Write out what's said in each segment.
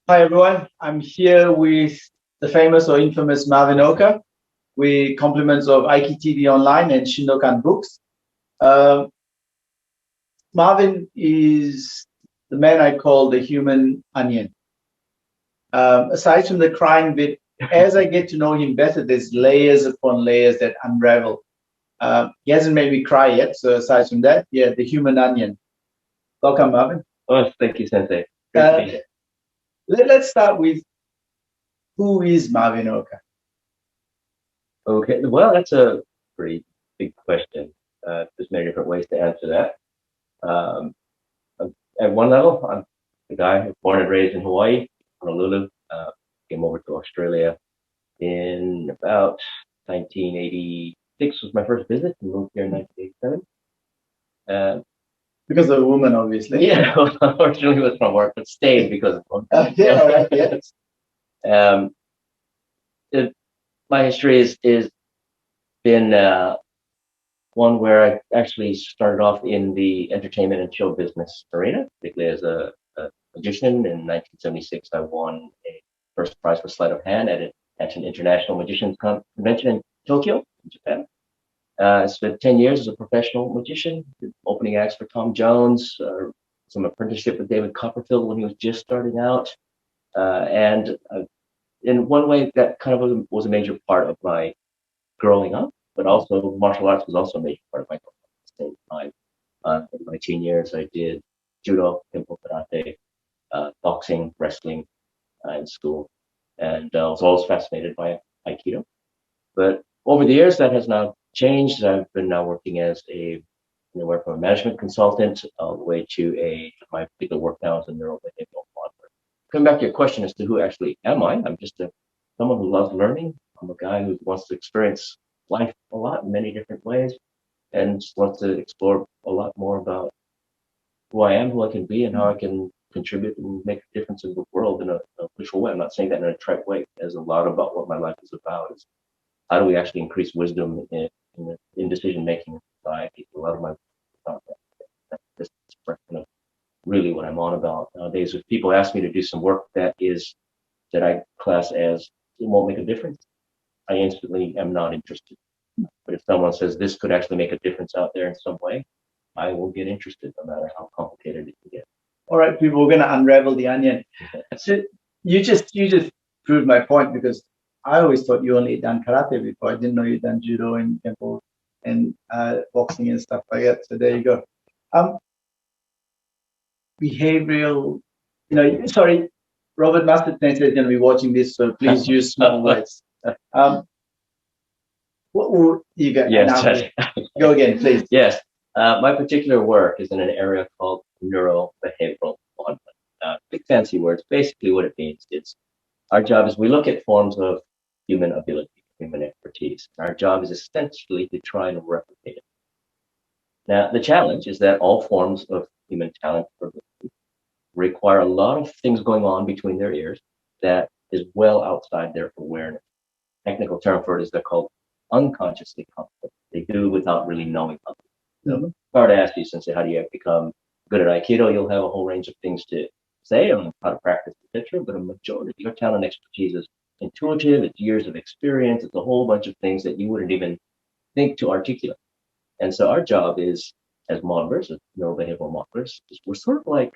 Hi everyone, I'm here with the famous or infamous Marvin Oka with compliments of Aiki TV Online and Shudokan books. Uh, Marvin is the man I call the human onion. Aside from the crying bit, as I get to know him better, there's layers upon layers that unravel. He hasn't made me cry yet, so aside from that, yeah, the human onion. Welcome, Marvin. Oh, thank you, Sensei. Great to be here. Let's start with who is Marvin Oka? Okay, well, that's a pretty big question. There's many different ways to answer that. Um, at one level, I'm a guy who was born and raised in Hawaii, Honolulu. Came over to Australia in about 1986 was my first visit, and moved here in 1987. Uh, Because of a woman, obviously. yeah, unfortunately, it was from work, but stayed because of work. Yeah, all right, yeah. Um, my history is been one where I actually started off in the entertainment and show business arena, particularly as a magician. In 1976, I won a first prize for sleight of hand at an international magicians convention in Tokyo, in Japan. I spent 10 years as a professional magician, did opening acts for Tom Jones, some apprenticeship with David Copperfield when he was just starting out. And in one way, that kind of was a major part of my growing up, but also martial arts was also a major part of my growing up at the same time. In my teen years, I did judo, kempo, karate, boxing, wrestling in school, and I was always fascinated by Aikido. But over the years, that has now changed. I've been now working as anywhere from a management consultant all the way to my particular work now as a neuro-behavioral modeler. Coming back to your question as to who actually am I, I'm just someone who loves learning. I'm a guy who wants to experience life a lot in many different ways and just wants to explore a lot more about who I am, who I can be, and how I can contribute and make a difference in the world in a official way. I'm not saying that in a trite way. There's a lot about what my life is about. Is how do we actually increase wisdom in decision making in society? A lot of my this is really what I'm on about nowadays. If people ask me to do some work that I class as it won't make a difference, I instantly am not interested. But if someone says this could actually make a difference out there in some way, I will get interested, no matter how complicated it can get. All right, people, we're going to unravel the onion. So you just proved my point, because I always thought you only done karate before. I didn't know you done judo and kempo and boxing and stuff like that. So there you go. Behavioral, sorry, Robert Master Sensei is going to be watching this, so please use small words. What will you got? Yes, go again, please. Yes, my particular work is in an area called Neuro-Behavioural Modelling. Big fancy words. Basically, what it means is our job is we look at forms of human ability, human expertise. Our job is essentially to try and replicate it. Now, the challenge is that all forms of human talent require a lot of things going on between their ears that is well outside their awareness. Technical term for it is they're called unconsciously competent. They do without really knowing how to. So if I were to ask you, Sensei, how do you become good at Aikido? You'll have a whole range of things to say on how to practice, etc. But a majority of your talent expertise is intuitive. It's years of experience. It's a whole bunch of things that you wouldn't even think to articulate. And so our job is, as modelers, as neurobehavioral modelers, we're sort of like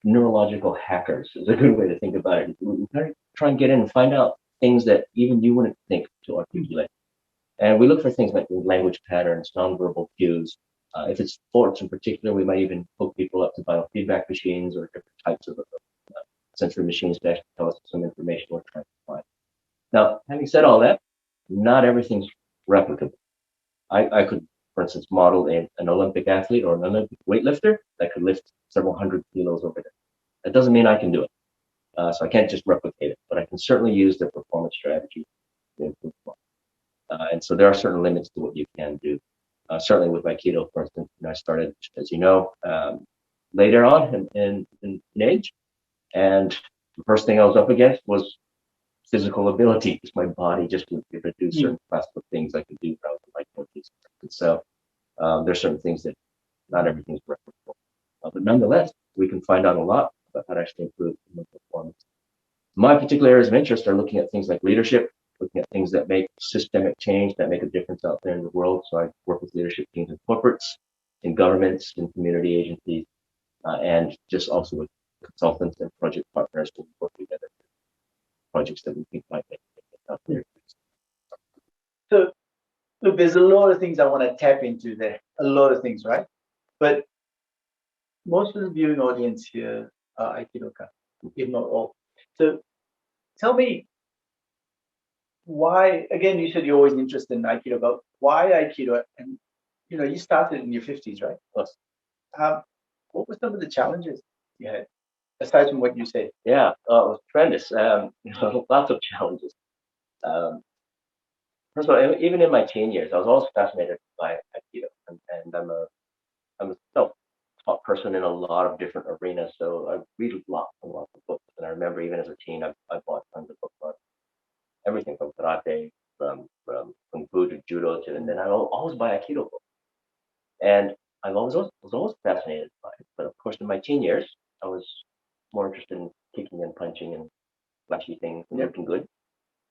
neurological hackers is a good way to think about it. We kind of try and get in and find out things that even you wouldn't think to articulate. And we look for things like language patterns, nonverbal cues. If it's sports in particular, we might even hook people up to biofeedback machines or different types of sensory machines to actually tell us some information we're trying to find. Now, having said all that, not everything's replicable. I could, for instance, model an Olympic athlete or an Olympic weightlifter that could lift several hundred kilos over there. That doesn't mean I can do it. So I can't just replicate it, but I can certainly use their performance strategy to improve. And so there are certain limits to what you can do. Certainly with Aikido, for instance, I started, as you know, later on in age. And the first thing I was up against was physical ability, because my body just wouldn't be able to do certain classical things I could do without my 20s. And so there's certain things that not everything's replicable. But nonetheless, we can find out a lot about how to actually improve human performance. My particular areas of interest are looking at things like leadership, looking at things that make systemic change, that make a difference out there in the world. So I work with leadership teams in corporates, in governments, in community agencies, and just also with consultants and project partners to work together projects that we think might make a difference out there. So, look, there's a lot of things I want to tap into there, a lot of things, right? But most of the viewing audience here are Aikidoka, if not all. So tell me why, again, you said you're always interested in Aikido, but why Aikido? And, you started in your 50s, right? Yes. What were some of the challenges you had, aside from what you said? Yeah, it was tremendous. Lots of challenges. First of all, even in my teen years, I was always fascinated by Aikido, and I'm a self-taught person in a lot of different arenas. So I read lots and lots of books, and I remember even as a teen, I bought tons of books on everything from karate, from kung fu to judo to, and then I always buy Aikido books, and I was always fascinated by it. But of course, in my teen years, I was more interested in kicking and punching and flashy things and looking good.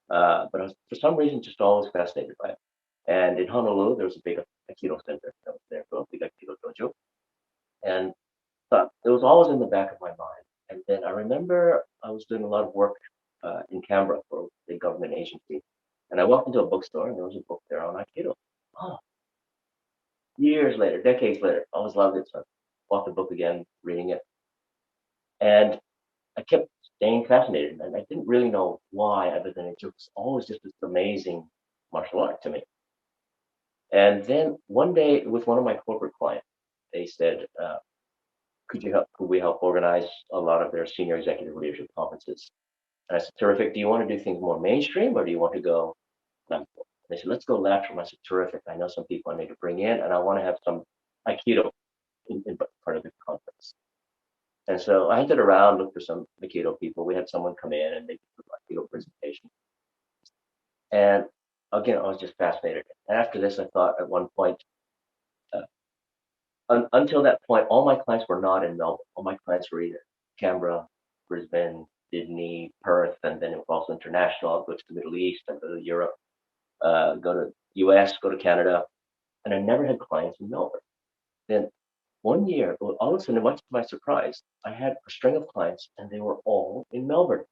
But I was, for some reason, just always fascinated by it. And in Honolulu, there was a big Aikido center that was there, a big Aikido dojo. And it was always in the back of my mind. And then I remember I was doing a lot of work in Canberra for a government agency. And I walked into a bookstore, and there was a book there on Aikido. Oh, years later, decades later, I always loved it. So I bought the book again, reading it. And I kept staying fascinated, and I didn't really know why, other than it was always just this amazing martial art to me. And then one day, with one of my corporate clients, they said, "Could we help organize a lot of their senior executive leadership conferences?" And I said, "Terrific. Do you want to do things more mainstream, or do you want to go lateral?" They said, "Let's go lateral." I said, "Terrific. I know some people I need to bring in, and I want to have some Aikido in part of the conference." And so I hunted around, looked for some Aikido people. We had someone come in and they did an Aikido presentation. And again, I was just fascinated. And after this, I thought at one point, until that point, all my clients were not in Melbourne. All my clients were either Canberra, Brisbane, Sydney, Perth, and then it was also international. I'd go to the Middle East, I'd go to Europe, go to US, go to Canada. And I never had clients in Melbourne. Then one year, all of a sudden, much to my surprise, I had a string of clients and they were all in Melbourne.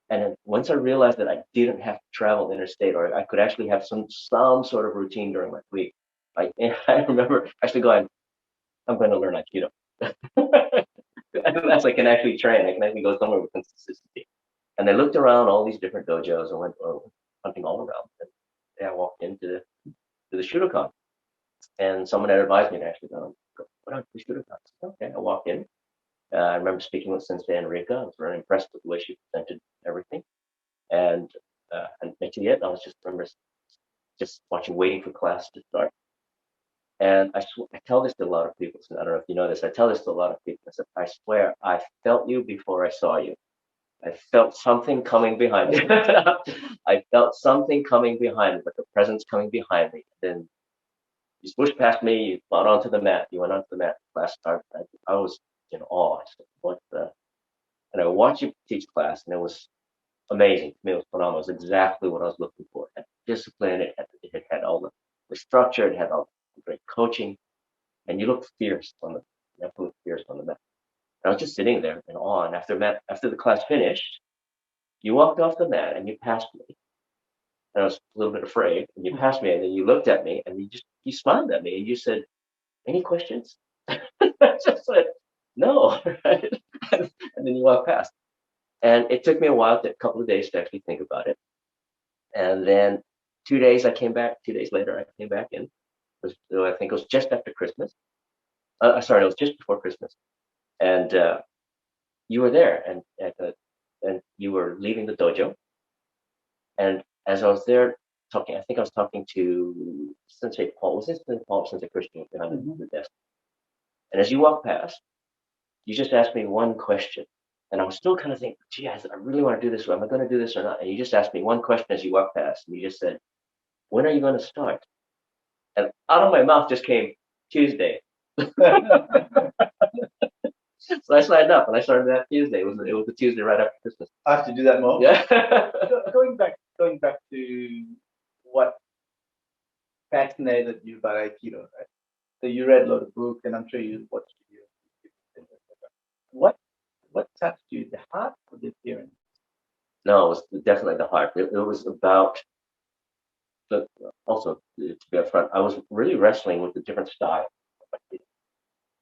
And then once I realized that I didn't have to travel interstate, or I could actually have some sort of routine during my week, I remember actually going, "I'm going to learn Aikido." That's I can actually train. I can actually go somewhere with consistency. And I looked around all these different dojos and went hunting all around. And I walked into the Shudokan, and someone had advised me to actually go to the Shudokan. Okay, I walked in. I remember speaking with Sensei Enrica. I was very impressed with the way she presented everything. And mentioned it. I was just watching, waiting for class to start. And I tell this to a lot of people. So I don't know if you know this. I tell this to a lot of people. I said, "I swear, I felt you before I saw you. I felt something coming behind me. I felt something coming behind me, but the presence coming behind me." Then you swished past me. You got onto the mat. You went onto the mat. Class started. I was in awe. I said, "What the?" And I watched you teach class, and it was amazing. To me, it was phenomenal. It was exactly what I was looking for. It had discipline. It had all the structure. It had all the great coaching. And you looked fierce absolutely fierce on the mat. And I was just sitting there in awe. And after the class finished, you walked off the mat and you passed me. And I was a little bit afraid. And you passed me, and then you looked at me, and you smiled at me, and you said, "Any questions?" I just said, "No." Right? And then you walked past. And it took me a couple of days to actually think about it. And then 2 days later, I came back in. I think it was just after Christmas. Sorry, it was just before Christmas. And you were there, and you were leaving the dojo. And as I was there talking, I think I was talking to Sensei Paul. Was it Sensei Paul or Sensei Christian behind the desk? And as you walked past, you just asked me one question. And I was still kind of thinking, "Gee, I really want to do this. Am I going to do this or not?" And you just asked me one question as you walked past. And you just said, "When are you going to start?" And out of my mouth just came, "Tuesday." So I signed up, and I started that Tuesday. It was a Tuesday right after Christmas. I have to do that more. Yeah. Going back to what fascinated you about Aikido, right? So you read a lot of books, and I'm sure you watched videos. What touched you, the heart or the appearance? No, it was definitely the heart. It was about the, also to be upfront, I was really wrestling with the different styles.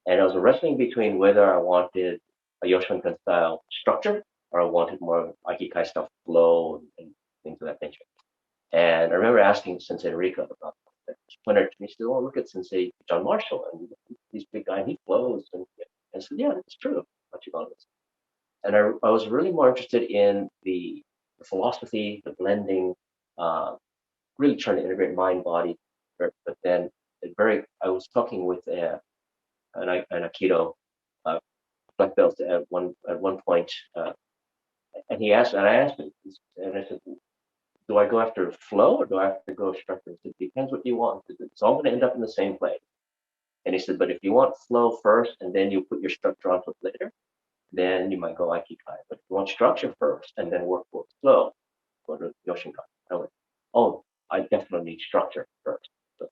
And I was wrestling between whether I wanted a Yoshinkan style structure or I wanted more Aikikai style flow and things of that nature. And I remember asking Sensei Rika about that. She pointed to me, she said, "Oh, look at Sensei John Marshall, and he's a big guy, and he flows." And I said, "Yeah, it's true." And I was really more interested in the philosophy, the blending, uh, really trying to integrate mind, body. But then I was talking with an Aikido uh, black belt at one point, and I asked him, and I said, "Do I go after flow or do I have to go structure?" He said, "It depends what you want. It's all going to end up in the same place." And he said, "But if you want flow first and then you put your structure onto it later, then you might go Aikikai. But if you want structure first and then work towards flow, go to Yoshinkan." I went, "Oh, I definitely need structure first." So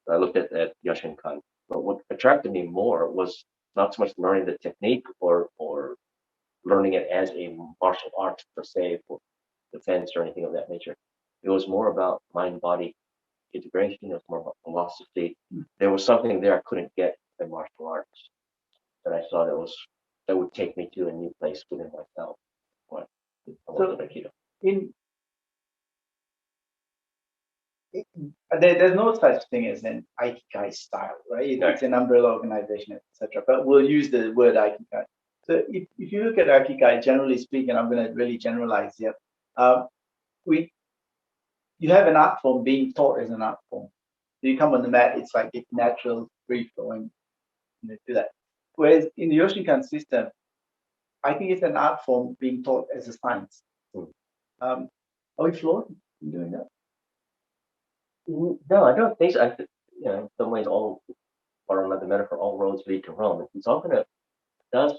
I looked at Yoshinkan. But what attracted me more was not so much learning the technique or learning it as a martial arts per se for defense or anything of that nature. It was more about mind body integration. It was more about philosophy. There was something there I couldn't get in martial arts that I saw that would take me to a new place within myself. What I So wanted Aikido. There's no such thing as an Aikikai style, right? No. It's an umbrella organization, etc. But we'll use the word Aikikai. So if you look at Aikikai, generally speaking, I'm going to really generalize here. You have an art form being taught as an art form. So you come on the mat, it's like it's natural, free flowing, do that. Whereas in the Yoshinkan system, I think it's an art form being taught as a science. Are we flawed in doing that? No, I don't think so. In some ways, all, or another metaphor, all roads lead to Rome. It's all does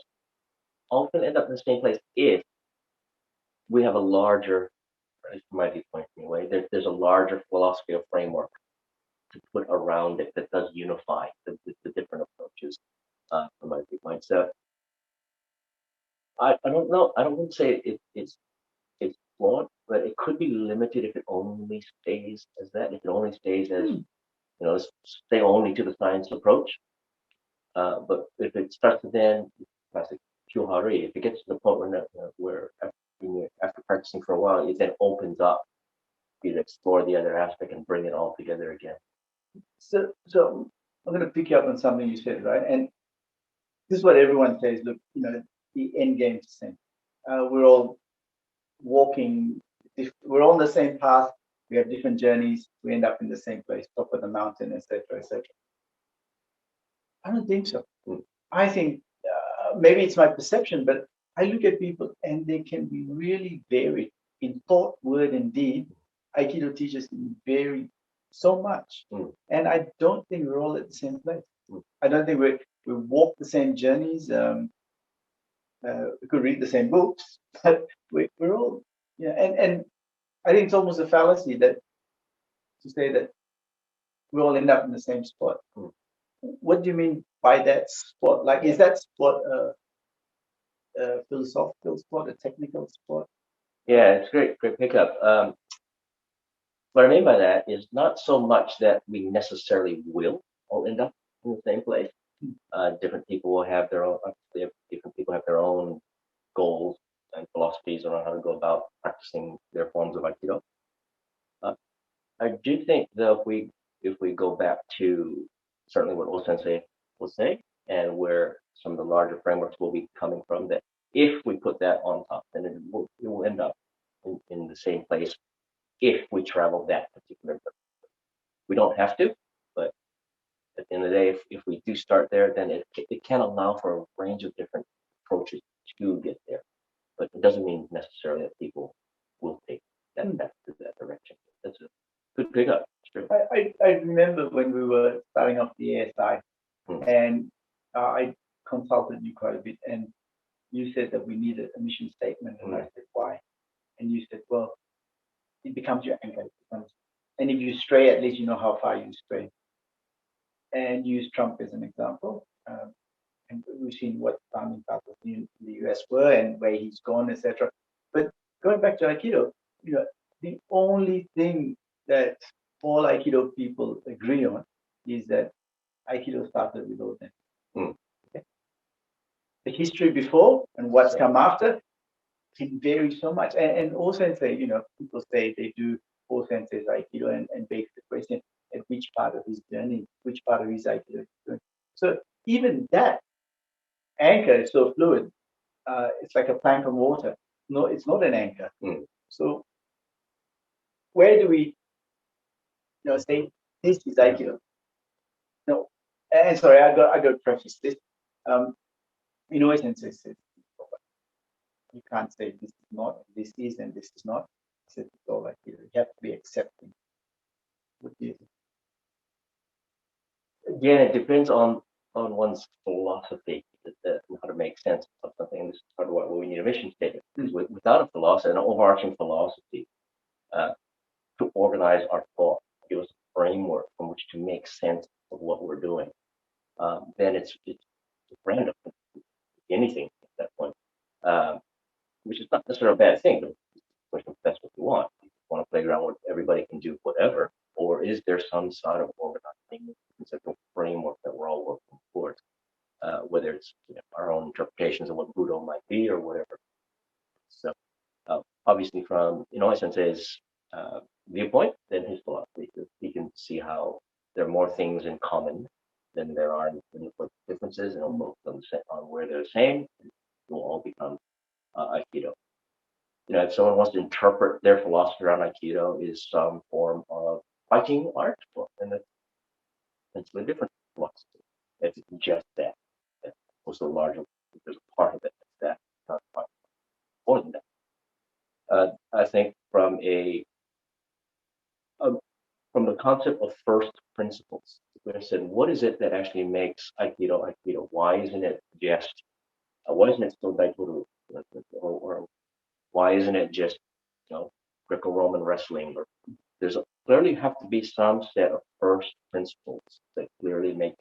often end up in the same place if we have a larger, from my viewpoint anyway, there's a larger philosophy or framework to put around it that does unify the different approaches from my viewpoint. So I don't know. I don't want to say it's flawed, but it could be limited if it only stays as that. If it only stays as stay only to the science approach. But if it starts to then classic Kyohari, if it gets to the point where after practicing for a while, it then opens up for you to explore the other aspect and bring it all together again. So I'm going to pick you up on something you said, right? And this is what everyone says. Look, the end game is the same. We're all walking. We're on the same path. We have different journeys. We end up in the same place, top of the mountain, etc., etc. I don't think so. I think maybe it's my perception, but I look at people and they can be really varied in thought, word, and deed. Aikido teachers can vary so much, and I don't think we're all at the same place. I don't think we walk the same journeys. We could read the same books, but we're all, and I think it's almost a fallacy to say that we all end up in the same spot. What do you mean by that spot? Like, is that spot a philosophical spot, a technical spot? Yeah, it's great pickup. What I mean by that is not so much that we necessarily will all end up in the same place. Different people will have their own. Different people have their own goals and philosophies around how to go about practicing their forms of Aikido. I do think though, if we go back to certainly what O Sensei will say, and where some of the larger frameworks will be coming from, that if we put that on top, then it will end up in the same place if we travel that particular route. We don't have to, but at the end of the day, if we do start there, then it can allow for a range of different approaches to get there. But it doesn't mean necessarily that people will take that direction. That's a good pickup. Sure. I remember when we were starting off the ASI, and I consulted you quite a bit, and you said that we needed a mission statement, and I said, why? And you said, well, it becomes your anchor. And if you stray, at least you know how far you stray. And use Trump as an example. And we've seen what founding fathers in the US were and where he's gone, etc. But going back to Aikido, the only thing that all Aikido people agree on is that Aikido started with all them. Okay? The history before and what's come after can vary so much. And all sensei, people say they do all sensei's Aikido and base the question at which part of his journey, which part of his Aikido is doing. So even that anchor is so fluid. It's like a plank on water. No, it's not an anchor. So where do we, say this is Aikido? No, and sorry, I got to preface this. Sensei says you can't say this is not, this is, and this is not. He said it's all Aikido. You have to be accepting. What do you think? Again, it depends on one's philosophy and how to make sense of something. And this is part of what we need a mission statement. Because without a philosophy, an overarching philosophy to organize our thought, give us a framework from which to make sense of what we're doing, then it's random, anything at that point, which is not necessarily a bad thing. But if that's what you want. You want a playground where everybody can do whatever, or is there some sort of organizing conceptual framework that we're all working towards? Whether it's our own interpretations of what Budo might be or whatever. So obviously from Sensei's viewpoint than his philosophy, he can see how there are more things in common than there are in differences, and both on where they're the same, it will all become Aikido. If someone wants to interpret their philosophy around Aikido is some form of fighting art, well, then that's a different philosophy. It's just that. Also larger, there's a part of it that's not more than that. I think from the concept of first principles, I said, what is it that actually makes Aikido Aikido? Why isn't it still Daikoru? Or why isn't it just Greco-Roman wrestling? Or there's clearly have to be some set of first principles that clearly make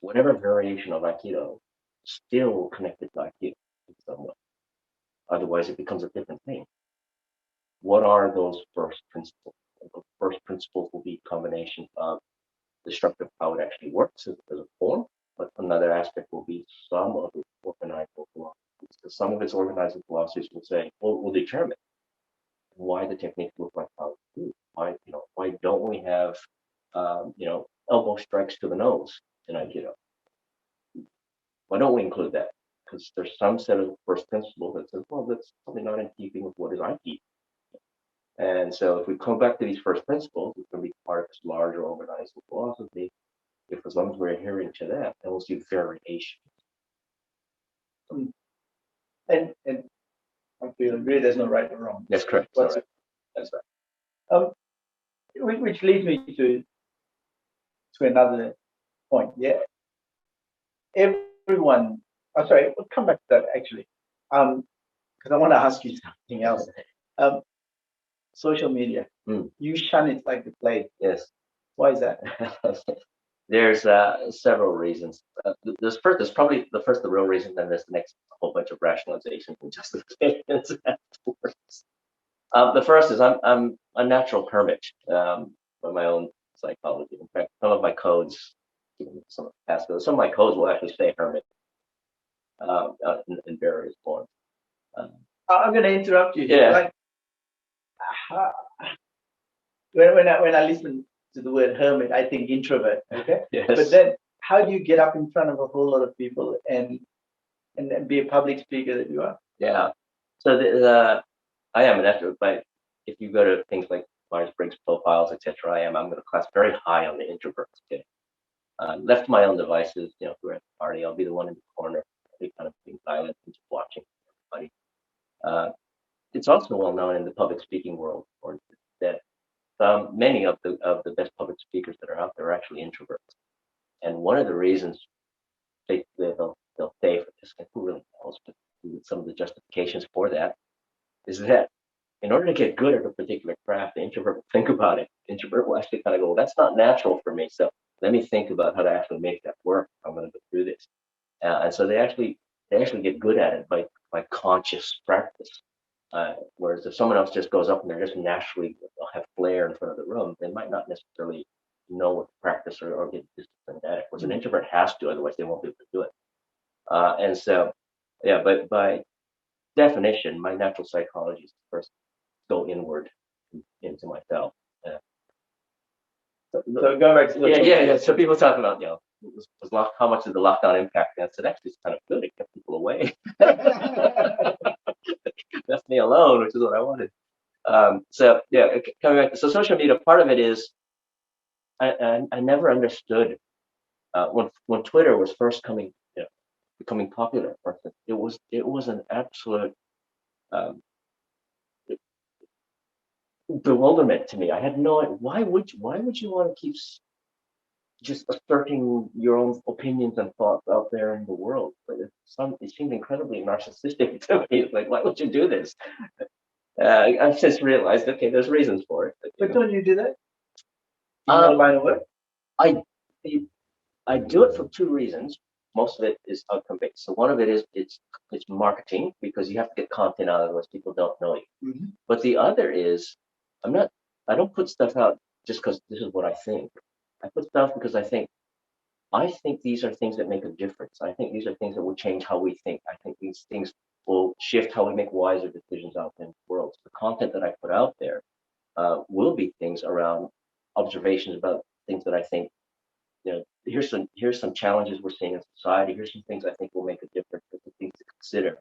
whatever variation of Aikido still connected to Aikido in some way. Otherwise, it becomes a different thing. What are those first principles? The first principles will be a combination of the structure of how it actually works as a form, but another aspect will be some of its organizing philosophies. So some of its organizing philosophies will determine why the techniques look like how they do. Why don't we have elbow strikes to the nose in Aikido? Why don't we include that? Because there's some set of first principles that says, well, that's probably not in keeping with what is Aikido. And so if we come back to these first principles, it's going to be part of this larger organizing philosophy. If as long as we're adhering to that, then we'll see variation. And I feel agree there's no right or wrong. That's correct. That's right. Which leads me to another point. Yeah. Everyone. I'm sorry. We'll come back to that actually, because I want to ask you something else. Social media. You shun it like the plague. Yes. Why is that? There's several reasons. There's probably the real reason, then there's the next whole bunch of rationalizations and justifications afterwards. The first is I'm a natural hermit by my own psychology. In fact, some of my codes will actually say hermit in various forms. I'm going to interrupt you. Yeah. When I listen to the word hermit, I think introvert. Okay. Yes. But then, how do you get up in front of a whole lot of people and be a public speaker that you are? Yeah. So I am an extrovert, but if you go to things like Myers-Briggs profiles, etc., I'm going to class very high on the introverts. Okay. Left to my own devices, if we're at the party, I'll be the one in the corner, kind of being silent and just watching everybody. It's also well known in the public speaking world that many of the best public speakers that are out there are actually introverts. And one of the reasons they'll stay for this, who really knows, but justifications for that is that in order to get good at a particular craft, the introvert will think about it. The introvert will actually kind of go, well, that's not natural for me. So let me think about how to actually make that work. I'm going to go through this. And so they actually get good at it by conscious practice. Whereas if someone else just goes up and they're just naturally have flair in front of the room, they might not necessarily know what to practice or get disciplined at it. Whereas an introvert has to, otherwise they won't be able to do it. And so, yeah, but by definition, my natural psychology is to first go inward into myself. So go back to yeah. So people talk about, how much did the lockdown impact? And I said, actually, it's kind of good. It kept people away. Left me alone, which is what I wanted. So yeah, coming back. So social media, part of it is I never understood when Twitter was first becoming popular. It was an absolute bewilderment to me. I had no. Why would you want to keep just asserting your own opinions and thoughts out there in the world? But it seemed incredibly narcissistic to me. It's like, why would you do this? I've since realized, okay, there's reasons for it. But don't you do that? In your line of work? I do it for two reasons. Most of it is outcome based. So one of it is it's marketing, because you have to get content out, otherwise people don't know you. Mm-hmm. But the other is I don't put stuff out just because this is what I think. I put stuff because I think these are things that make a difference. I think these are things that will change how we think. I think these things will shift how we make wiser decisions out in the world. So the content that I put out there will be things around observations about things that I think, here's some challenges we're seeing in society. Here's some things I think will make a difference. Here's some things to consider.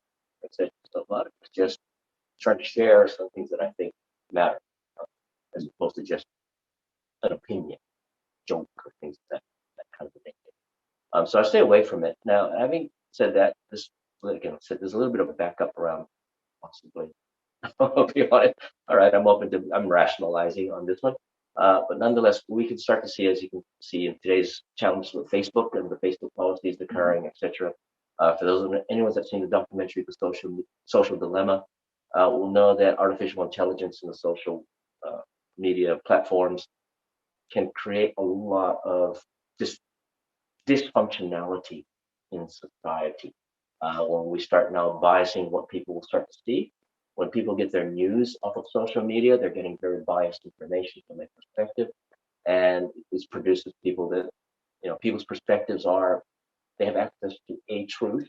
So a lot of it's just trying to share some things that I think matter, as opposed to just an opinion, joke, or things that kind of thing. So I stay away from it. Now, having said that, there's a little bit of a backup around possibly. I'll be honest. All right, I'm rationalizing on this one. But nonetheless, we can start to see, as you can see in today's challenges with Facebook and the Facebook policies occurring, etc. For anyone that's seen the documentary, The Social Dilemma, will know that artificial intelligence and the social media platforms can create a lot of dysfunctionality in society. When we start now biasing what people will start to see, when people get their news off of social media, they're getting very biased information from their perspective, and this produces people that, people's perspectives they have access to a truth,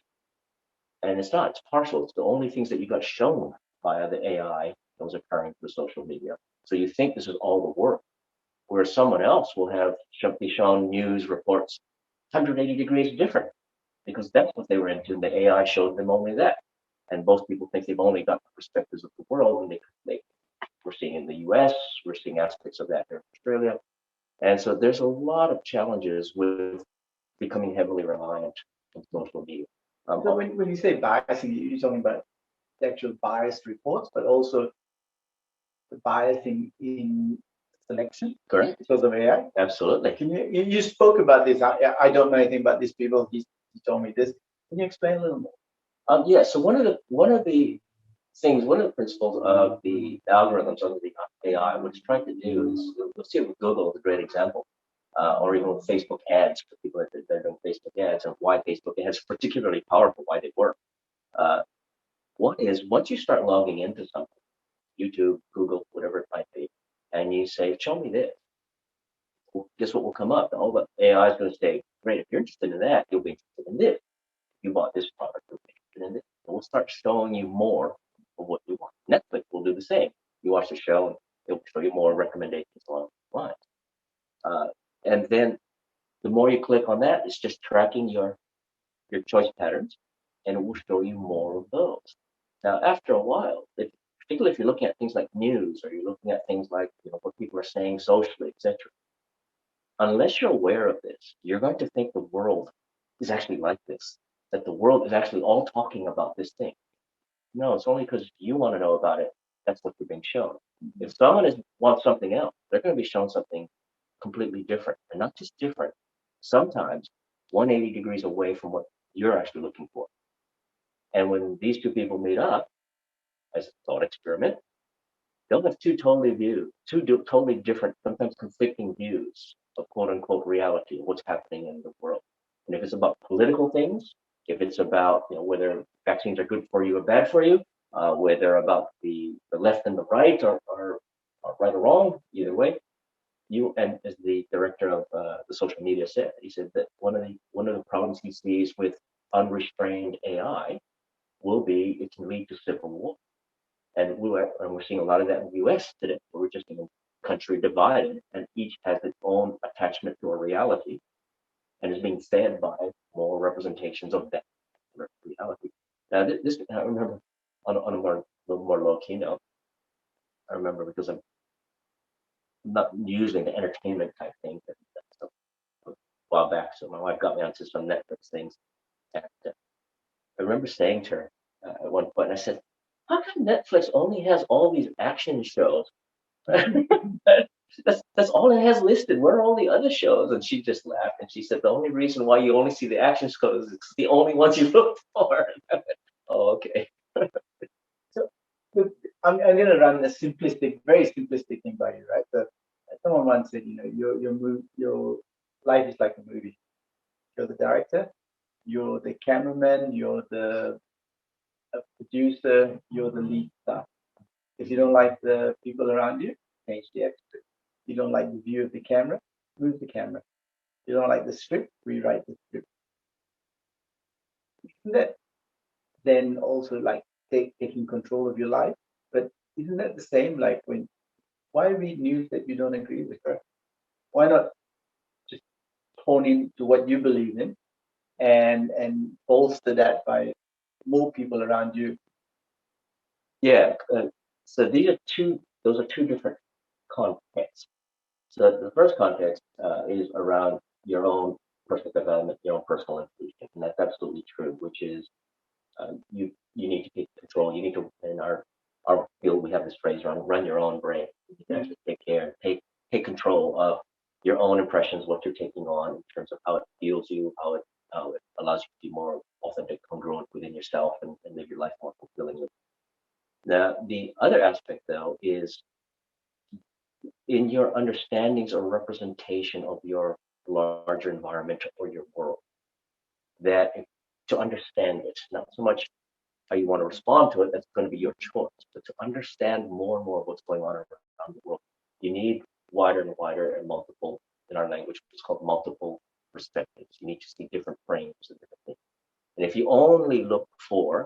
and it's partial. It's the only things that you got shown via the AI that was occurring through social media. So you think this is all the work, whereas someone else will be shown news reports 180 degrees different, because that's what they were into. The AI showed them only that. And most people think they've only got the perspectives of the world, and we're seeing in the US, we're seeing aspects of that here in Australia. And so there's a lot of challenges with becoming heavily reliant on social media. So when you say biasing, you're talking about the actual biased reports, but also the biasing in selection? Correct. Because of AI? Absolutely. You spoke about this. I don't know anything about these people. He told me this. Can you explain a little more? Yeah. So one of the principles of the algorithms under the AI, what it's trying to do is, let's see, with Google is a great example, or even with Facebook ads, for people that they're doing Facebook ads, and why Facebook ads are particularly powerful, why they work. One is, once you start logging into something, YouTube, Google, whatever it might be, and you say, show me this, well, guess what will come up? All the AI is going to say, great, if you're interested in that, you'll be interested in this. If you bought this product, you'll be interested in this. And we'll start showing you more of what you want. Netflix will do the same. You watch the show, and it will show you more recommendations along the lines. And then the more you click on that, it's just tracking your choice patterns, and it will show you more of those. Now, after a while, particularly if you're looking at things like news, or you're looking at things like what people are saying socially, etc., unless you're aware of this, you're going to think the world is actually like this, that the world is actually all talking about this thing. No, it's only because you want to know about it. That's what you're being shown. If someone wants something else, they're going to be shown something completely different, and not just different, sometimes 180 degrees away from what you're actually looking for. And when these two people meet up, as a thought experiment, they'll have totally different, sometimes conflicting views of quote unquote reality, what's happening in the world. And if it's about political things, if it's about whether vaccines are good for you or bad for you, whether about the left and the right are right or wrong, either way, you, and as the director of the social media said, he said that one of the problems he sees with unrestrained AI will be it can lead to civil war. And we're seeing a lot of that in the US today, where we're just in a country divided, and each has its own attachment to a reality and is being fed by more representations of that reality. Now, this I remember on a little more low key note. I remember because I'm not using the entertainment type thing a while back. So my wife got me onto some Netflix things, and I remember saying to her at one point, I said, "How come Netflix only has all these action shows? that's all it has listed. Where are all the other shows?" And she just laughed and she said, "The only reason why you only see the action shows is it's the only ones you look for." Oh, okay. So look, I'm going to run a simplistic, very simplistic thing by you, right? So someone once said, your life is like a movie. You're the director, you're the cameraman, you're the producer, you're the lead star. If you don't like the people around you, change the extra. You don't like the view of the camera, move the camera. You don't like the script, rewrite the script. Isn't that then also like taking control of your life? But isn't that the same like why read news that you don't agree with, her? Why not just hone in to what you believe in and bolster that by more people around you? Yeah. So those are two different contexts. So the first context is around your own personal development, your own personal evolution, and that's absolutely true. Which is you need to take control. You need to, in our field, we have this phrase run your own brain. You need to actually take care, take control of your own impressions, what you're taking on in terms of how it feels you, how it allows you to be more authentic, congruent within yourself, and live your life more fulfillingly. Now, the other aspect, though, is in your understandings or representation of your larger environment or your world. That to understand it, not so much how you want to respond to it, that's going to be your choice, but to understand more and more of what's going on around the world, you need wider and wider and multiple, in our language, it's called multiple perspectives. You need to see different frames of different things. And if you only look for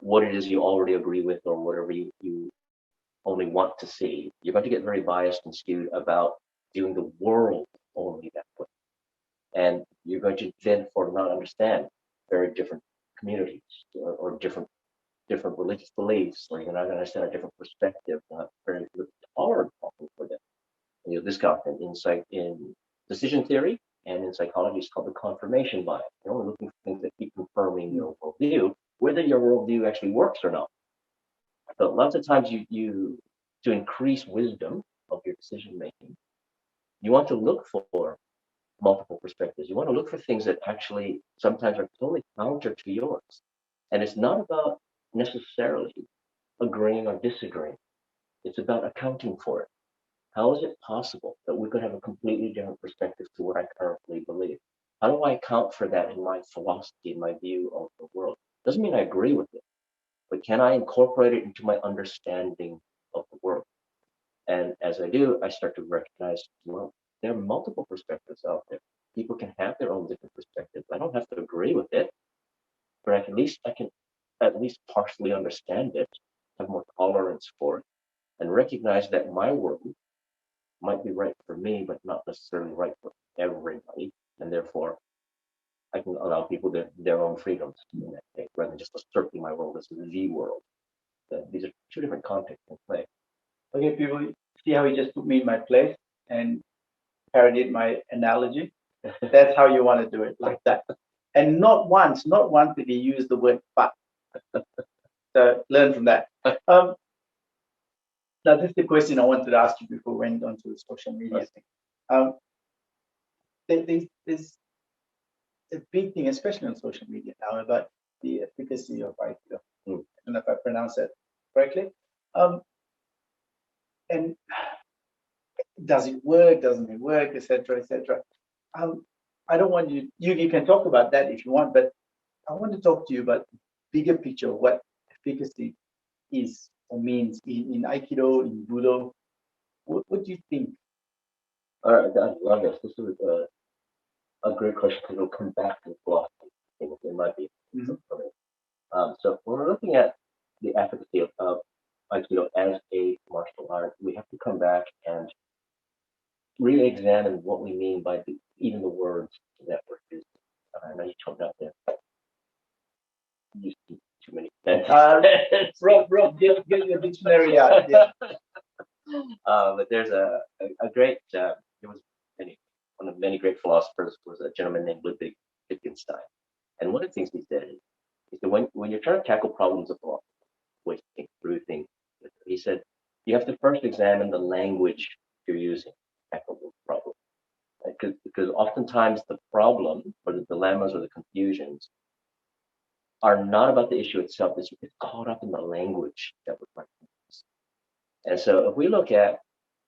what it is you already agree with or whatever you only want to see, you're going to get very biased and skewed about viewing the world only that way. And you're going to then for not understand very different communities or different religious beliefs, or you're not going to understand a different perspective, not very tolerant for them. And this got an insight in decision theory and in psychology is called the confirmation bias. You're only looking for things that keep confirming your worldview, whether your worldview actually works or not. So lots of times you to increase wisdom of your decision making, you want to look for multiple perspectives. You want to look for things that actually sometimes are totally counter to yours. And it's not about necessarily agreeing or disagreeing. It's about accounting for it. How is it possible that we could have a completely different perspective to what I currently believe? How do I account for that in my philosophy, in my view of the world? Doesn't mean I agree with it, but can I incorporate it into my understanding of the world? And as I do, I start to recognize, well, there are multiple perspectives out there. People can have their own different perspectives. I don't have to agree with it, but I can at least partially understand it, have more tolerance for it, and recognize that my world might be right for me, but not necessarily right for everybody. And therefore, I can allow people their own freedoms in that case, rather than just asserting my world as the world. These are two different contexts in play. Okay, people, see how he just put me in my place and parodied my analogy? That's how you want to do it, like that. And not once did he use the word but. So learn from that. Now, this is the question I wanted to ask you before we went on to the social media thing. There's a big thing, especially on social media now, about the efficacy of Aikido. I don't know if I pronounce it correctly. And does it work? Doesn't it work? Etc. Etc. I don't want you can talk about that if you want, but I want to talk to you about the bigger picture of what efficacy is or means in Aikido, in Budo. What do you think? All right, I love this. This is a great question because it'll come back to the philosophy. I think it might be for me. So when we're looking at the efficacy of Aikido as a martial art, we have to come back and re-examine what we mean by even the words that we're using. I know you told me out there. You speak too many sentences. Rob, get your dictionary out. Yeah. But there's a great, there was one of the many great philosophers was a gentleman named Ludwig Wittgenstein. And one of the things he said is that when you're trying to tackle problems of law, ways to think through things, he said, you have to first examine the language you're using to tackle the problem. Because oftentimes the problem or the dilemmas or the confusions are not about the issue itself. It's caught up in the language that we're trying to use. And so if we look at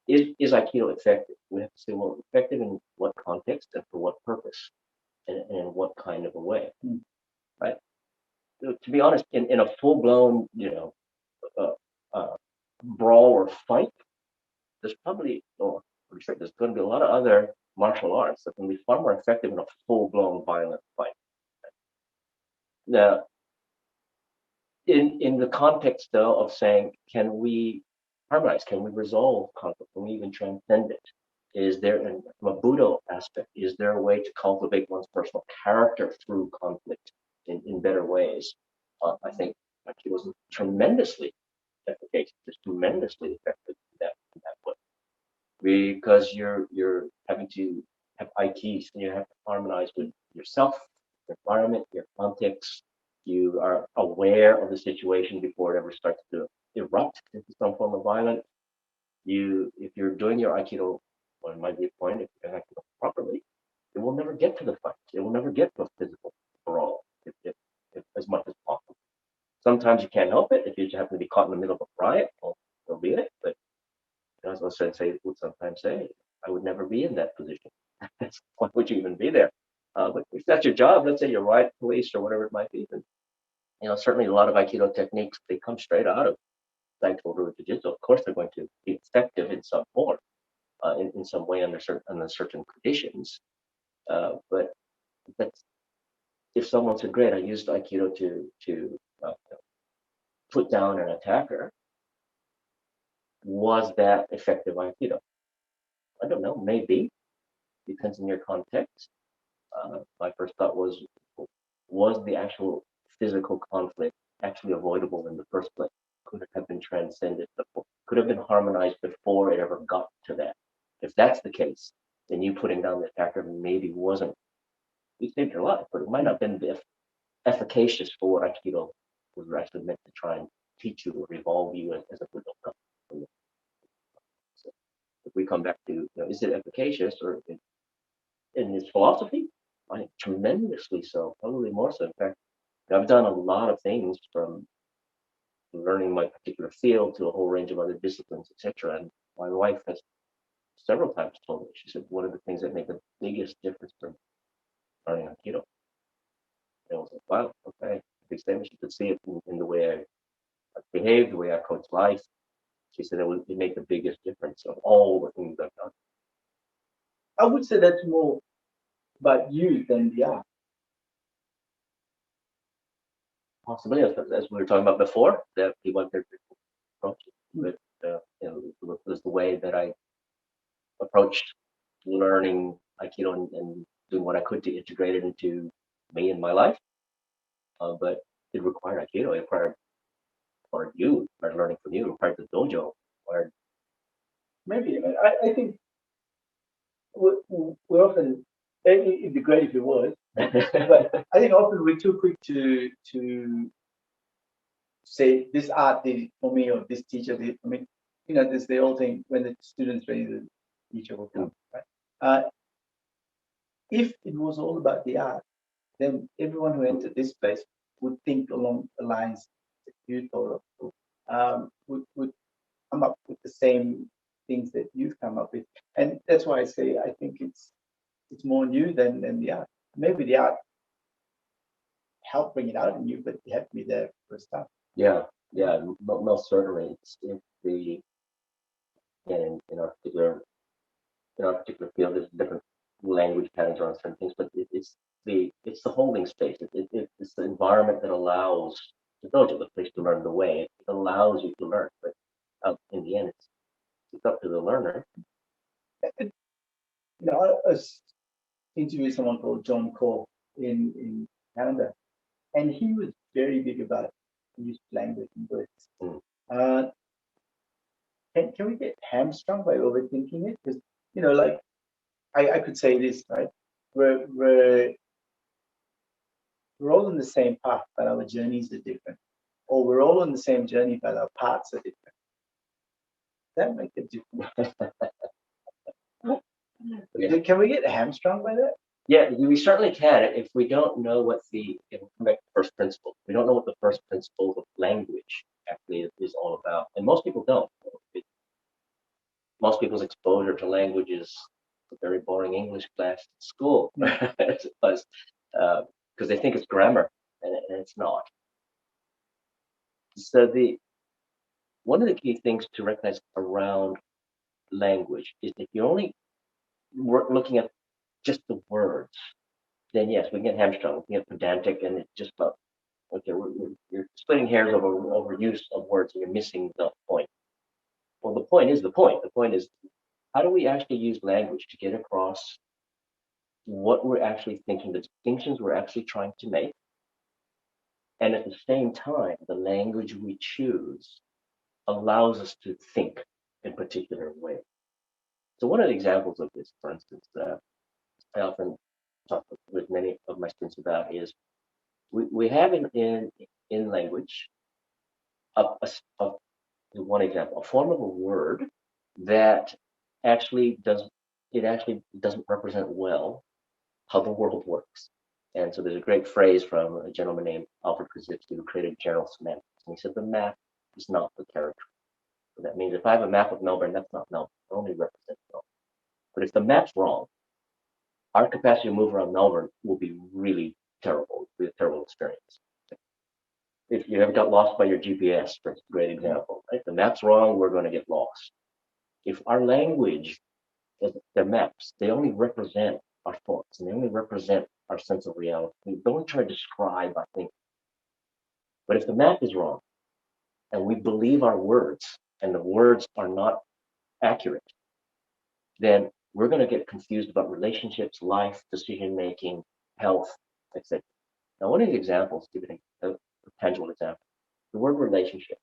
is Aikido effective, we have to say, well, effective in what context and for what purpose and in what kind of a way, right? So, to be honest, in a full-blown, brawl or fight, there's probably, I'm sure there's going to be a lot of other martial arts that can be far more effective in a full-blown violent fight. Now, in the context though of saying, can we harmonize? Can we resolve conflict? Can we even transcend it? Is there, from a Budo aspect, is there a way to cultivate one's personal character through conflict in better ways? I think Aikido was tremendously efficacious, just tremendously effective in that way. Because you're having to have Aikis and you have to harmonize with yourself, your environment, your context. You are aware of the situation before it ever starts to erupt into some form of violence. If you're doing your Aikido, or it might be a point, if you're Aikido properly, it will never get to the fight. It will never get to a physical brawl, if as much as possible. Sometimes you can't help it. If you just happen to be caught in the middle of a riot, well, so be it. But as I Sensei would sometimes say, I would never be in that position. Why would you even be there? But if that's your job, let's say you're riot police or whatever it might be, then certainly a lot of Aikido techniques, they come straight out of Taekwondo or Jiu-Jitsu. Of course, they're going to be effective in some form, in some way under certain conditions. But that's, if someone said, "Great, I used Aikido to put down an attacker," was that effective Aikido? I don't know. Maybe, depends on your context. My first thought was the actual physical conflict actually avoidable in the first place? Could it have been transcended before? Could have been harmonized before it ever got to that? If that's the case, then you putting down the attacker maybe wasn't, you saved your life, but it might not have been efficacious for what Aikido was actually meant to try and teach you or evolve you as a Budokan. So if we come back to, is it efficacious or in its philosophy? I think tremendously so, probably more so. In fact, I've done a lot of things from learning my particular field to a whole range of other disciplines, etc. And my wife has several times told me, she said, one of the things that made the biggest difference from learning Aikido. And I was like, wow, okay. Big statement. She could see it in the way I behaved, the way I approached life. She said it made the biggest difference of all the things I've done. I would say that's more about you than the art. Possibly, as we were talking about before, that he went there to approach it. But it was the way that I approached learning Aikido and doing what I could to integrate it into me and my life. But it required Aikido. It required you, it required learning from you, it required the dojo. Required... Maybe. I think we're often, it'd be great if it was, but I think often we're too quick to say this art did it for me or this teacher did it for me. There's the old thing, when the student's ready, the teacher will come, right? If it was all about the art, then everyone who entered this place would think along the lines that you thought of. would come up with the same things that you've come up with. And that's why I say I think it's more new than the art. Maybe the art helped bring it out in you, but you have to be there for a start. Yeah, most certainly. It's the in our particular field, there's different language patterns around certain things, but it's the holding space. It's the environment that allows the dojo, the place to learn the way. It allows you to learn, but in the end, it's up to the learner. You know, I was interviewing someone called John Cole in Canada, and he was very big about use of language and words. Can we get hamstrung by overthinking it? Because, you know, like I could say this, right? We're all on the same path, but our journeys are different. Or we're all on the same journey, but our paths are different. That makes a difference. Yeah. Can we get hamstrung by that? Yeah, we certainly can. If we don't know what come back to first principle, we don't know what the first principle of language actually is all about. And most people don't. Most people's exposure to language is a very boring English class at school, because they think it's grammar, and it's not. So one of the key things to recognize around language is if you're only looking at just the words, then yes, we can get hamstrung, we can get pedantic, and it's just about, okay, you're splitting hairs over use of words, and you're missing the point. Well, the point is the point. The point is, how do we actually use language to get across what we're actually thinking, the distinctions we're actually trying to make, and at the same time, the language we choose allows us to think in particular ways. So one of the examples of this, for instance, I often talk with many of my students about is we have in language one example, a form of a word that actually doesn't represent well how the world works. And so there's a great phrase from a gentleman named Alfred Korzybski who created general semantics. And he said, the map is not the territory. So that means if I have a map of Melbourne, that's not Melbourne. It only represents Melbourne. But if the map's wrong, our capacity to move around Melbourne will be really terrible. It'll be a terrible experience. If you ever got lost by your GPS, for a great example, right? The map's wrong, we're going to get lost. If our language, they're maps, they only represent our thoughts, and they only represent our sense of reality. We don't try to describe our thinking. But if the map is wrong, and we believe our words, and the words are not accurate, then we're going to get confused about relationships, life, decision-making, health, etc. Now, one of the examples, giving a tangible example, the word relationship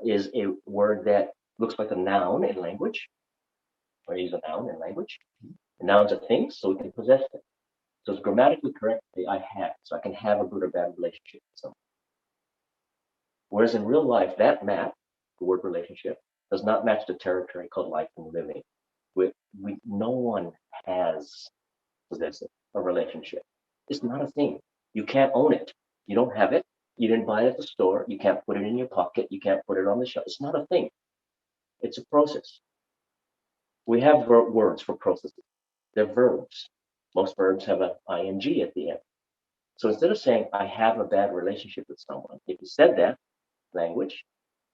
is a word that looks like a noun in language, or use a noun in language. The nouns are things, so we can possess them. So it's grammatically correct to say I have, so I can have a good or bad relationship with someone. Whereas in real life, that map, the word relationship, does not match the territory called life and living. No one has possessed a relationship. It's not a thing. You can't own it. You don't have it. You didn't buy it at the store. You can't put it in your pocket. You can't put it on the shelf. It's not a thing. It's a process. We have words for processes. They're verbs. Most verbs have an ing at the end. So instead of saying, I have a bad relationship with someone, if you said that language,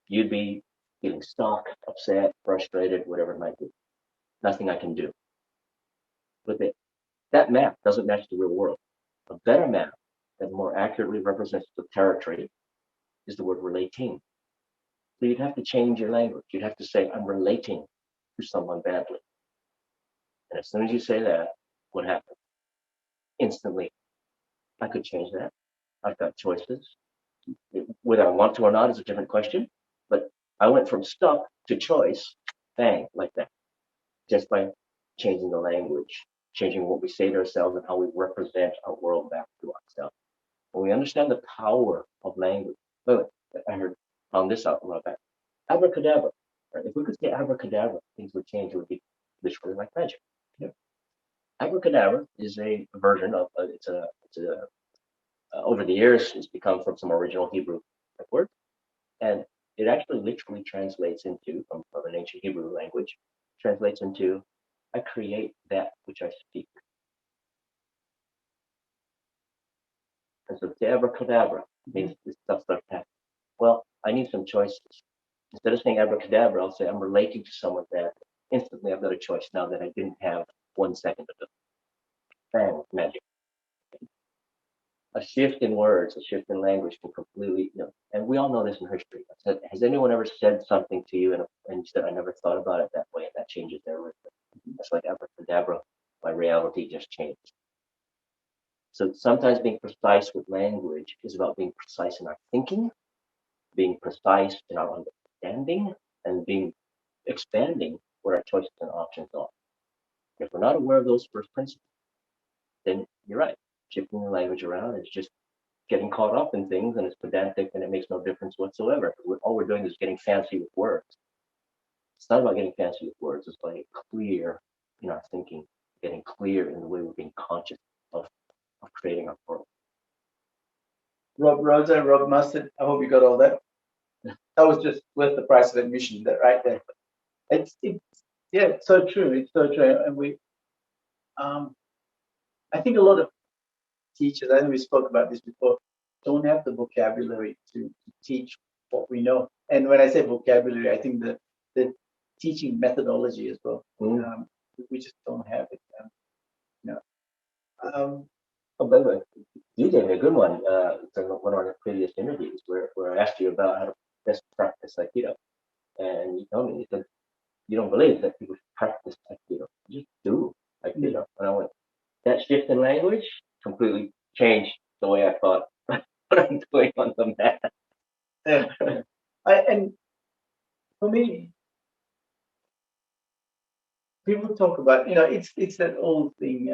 you'd be feeling stuck, upset, frustrated, whatever it might be. Nothing I can do. But that map doesn't match the real world. A better map that more accurately represents the territory is the word relating. So you'd have to change your language. You'd have to say, I'm relating to someone badly. And as soon as you say that, what happens? Instantly, I could change that. I've got choices. Whether I want to or not is a different question. But I went from stuck to choice, bang, like that. Just by changing the language, changing what we say to ourselves and how we represent our world back to ourselves. When we understand the power of language, found this out a while back. Abracadabra. Right? If we could say abracadabra, things would change. It would be literally like magic. Yeah. Abracadabra is a version of over the years it's become from some original Hebrew word, and it actually literally translates into, from an ancient Hebrew language, translates into, I create that which I speak. And so abracadabra means this stuff starts happening. Well, I need some choices. Instead of saying abracadabra, I'll say I'm relating to someone that instantly I've got a choice now that I didn't have 1 second ago. Bang, magic. A shift in words, a shift in language can completely, and we all know this in history. Has anyone ever said something to you and you said, I never thought about it that way, and that changes everything? That's like abracadabra. My reality just changed. So sometimes being precise with language is about being precise in our thinking, being precise in our understanding, and being expanding where our choices and options are. If we're not aware of those first principles, then you're right. Shifting the language around is just getting caught up in things, and it's pedantic, and it makes no difference whatsoever. All we're doing is getting fancy with words. It's not about getting fancy with words. It's about getting clear in our thinking, getting clear in the way we're being conscious of creating our world. Rob Rosa, Rob Mustard, I hope you got all that. That was just worth the price of admission, that right there. It's so true. It's so true. And we, I think a lot of teachers, I think we spoke about this before, don't have the vocabulary to teach what we know. And when I say vocabulary, I think the teaching methodology as well. We just don't have it. Oh, by the way, you gave me a good one from one of our previous interviews where I asked you about how to best practice Aikido. And you told me, you said, you don't believe that people practice Aikido. You just do Aikido. And I went, that shift in language completely changed the way I thought what I'm doing on the mat. And for me, people talk about, it's that old thing,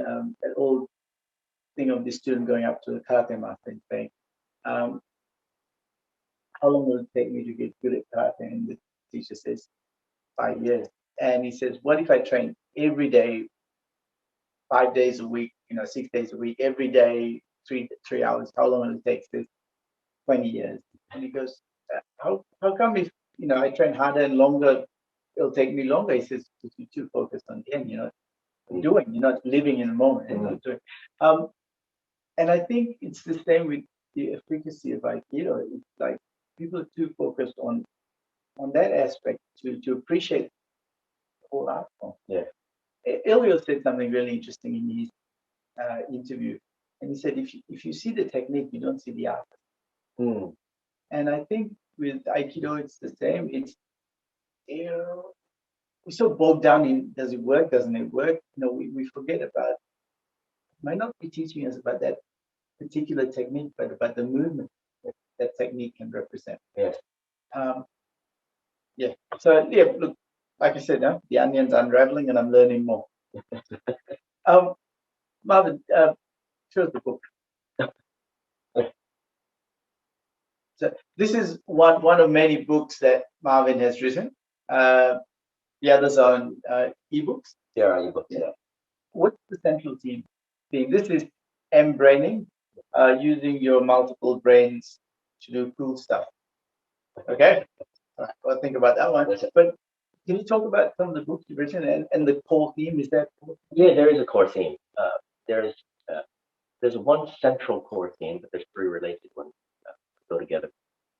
of the student going up to the karate master and saying, how long will it take me to get good at karate? And the teacher says, 5 years. And he says, what if I train every day, 5 days a week, 6 days a week, every day, 3 hours? How long will it take? This 20 years. And he goes, how come if, I train harder and longer, it'll take me longer? He says, because you're too focused on the end, doing, you're not living in the moment and not doing. And I think it's the same with the efficacy of Aikido. It's like people are too focused on that aspect to appreciate the whole art form. Yeah. Elio said something really interesting in his interview, and he said, if you see the technique, you don't see the art. And I think with Aikido, it's the same. It's we're so bogged down in, does it work? Doesn't it work? We forget about. Might not be teaching us about that particular technique, but about the movement that technique can represent. Yes. So look, like I said, the onion's unraveling, and I'm learning more. Marvin, show us the book. So this is one of many books that Marvin has written. The others are on ebooks. There are ebooks. Yeah. What's the central theme? This is M-braining, using your multiple brains to do cool stuff. Okay? All right, well, think about that one. But can you talk about some of the books you've written and the core theme? Is that? Yeah, there is a core theme. There's one central core theme, but there's 3 related ones that go together.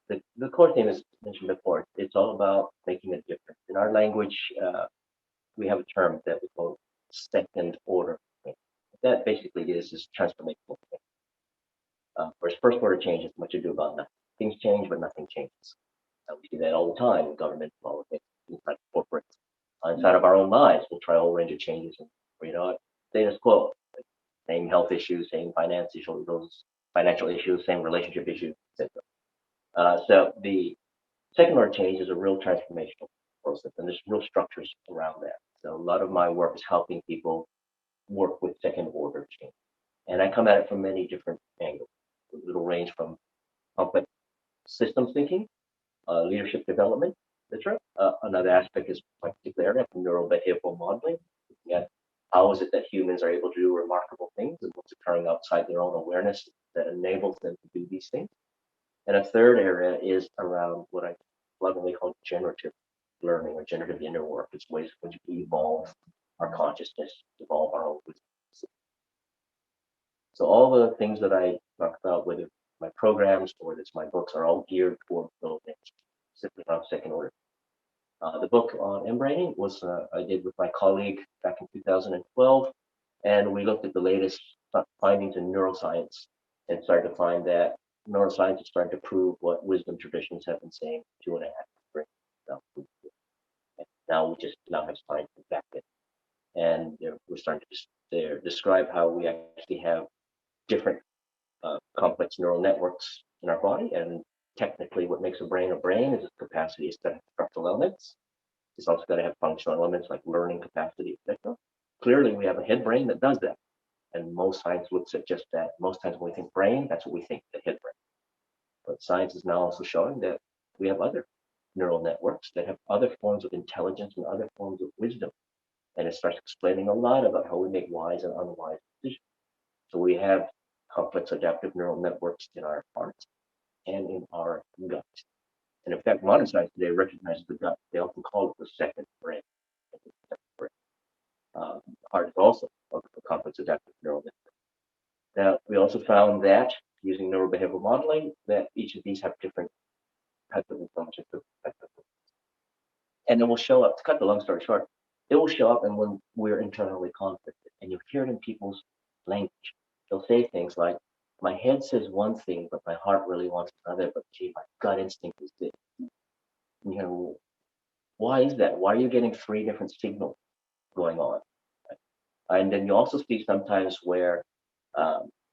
The core theme, as mentioned before, it's all about making a difference. In our language, we have a term that we call second order. What that basically is transformational. Whereas first order change has much ado about nothing. Things change, but nothing changes. We do that all the time in government, all the things inside corporate. Inside of our own lives, we'll try a whole range of changes, and status quo. Same health issues, same financial issues, same relationship issues, etc. So the second order change is a real transformational process, and there's real structures around that. So a lot of my work is helping people work with second order change, and I come at it from many different angles. It'll range from complex systems thinking, leadership development, etc. Another aspect is my particular area of Neuro-Behavioural Modelling, looking at how is it that humans are able to do remarkable things and what's occurring outside their own awareness that enables them to do these things. And a third area is around what I what they call generative learning or generative inner work. It's ways in which we evolve our consciousness, evolve our own wisdom. So all the things that I talk about, whether my programs or whether it's my books, are all geared toward those things, simply around second order. The book on embraining was I did with my colleague back in 2012, and we looked at the latest findings in neuroscience and started to find that neuroscience is starting to prove what wisdom traditions have been saying 2.5 years ago. Now we just now have science to back it, and we're starting to describe how we actually have different complex neural networks in our body, and technically what makes a brain is its capacity to have structural elements. It's also got to have functional elements like learning capacity, etc. Clearly, we have a head brain that does that, and most science looks at just that. Most times when we think brain, that's what we think, the head brain. But science is now also showing that we have other neural networks that have other forms of intelligence and other forms of wisdom, and it starts explaining a lot about how we make wise and unwise decisions. So we have complex adaptive neural networks in our hearts and in our gut. And in fact, modern science today recognizes the gut. They often call it the second brain. Heart is also a complex adaptive neural network. Now, we also found that using neurobehavioral modeling, that each of these have different types of intelligence. And it will show up, to cut the long story short, it will show up and when we're internally conflicted. And you'll hear it in people's language. They'll say things like, my head says one thing, but my heart really wants another, but gee, my gut instinct is this. You know, why is that? Why are you getting 3 different signals going on? And then you also see sometimes where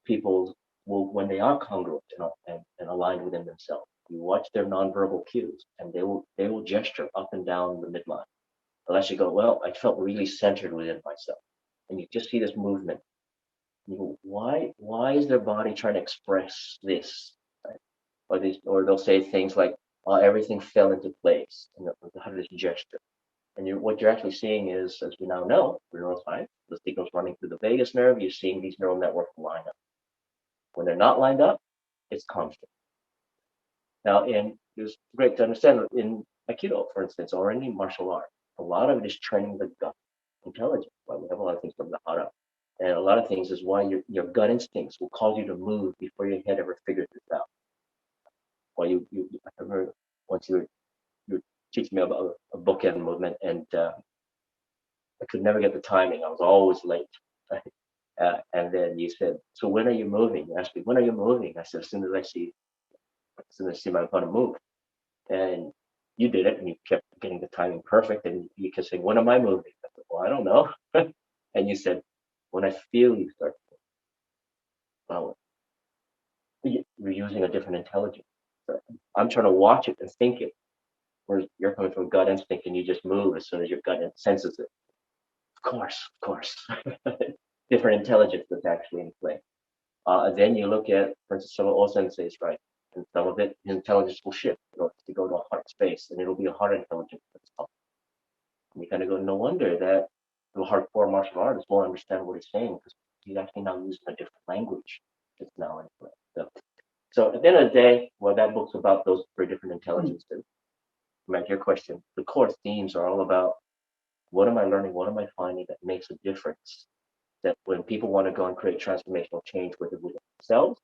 people will, when they are congruent and aligned within themselves, you watch their nonverbal cues, and they will gesture up and down the midline. Unless you go, well, I felt really centered within myself, and you just see this movement. You go, why is their body trying to express this? Right? Or they'll say things like, oh, everything fell into place, and how do this gesture? And what you're actually seeing is, as we now know, for neuroscience, the signals running through the vagus nerve, you're seeing these neural networks line up. When they're not lined up, it's conflict. Now, it's great to understand in Aikido, for instance, or any martial art, a lot of it is training the gut intelligence. Right? We have a lot of things from the heart up. And a lot of things is why your gut instincts will cause you to move before your head ever figures this out. Why I remember once you were teaching me about a bookend movement, and I could never get the timing. I was always late. Right? And then you said, so when are you moving? You asked me, when are you moving? I said, as soon as I see my opponent move. And you did it, and you kept getting the timing perfect. And you kept saying, when am I moving? I said, well, I don't know. And you said, when I feel you start to move. Well, you're using a different intelligence. I'm trying to watch it and think it. Whereas you're coming from gut instinct, and you just move as soon as your gut senses it. Of course. Different intelligence that's actually in play. Then you look at, for instance, some of O Sensei's, right? And some of it, his intelligence will shift to go to a heart space, and it'll be a heart intelligence that's top. And you kind of go, no wonder that the hardcore martial artist won't understand what he's saying, because he's actually now using a different language that's now in play. So at the end of the day, well, that book's about those 3 different intelligences. Back to your question, the core themes are all about what am I learning, what am I finding that makes a difference, that when people want to go and create transformational change, whether with themselves,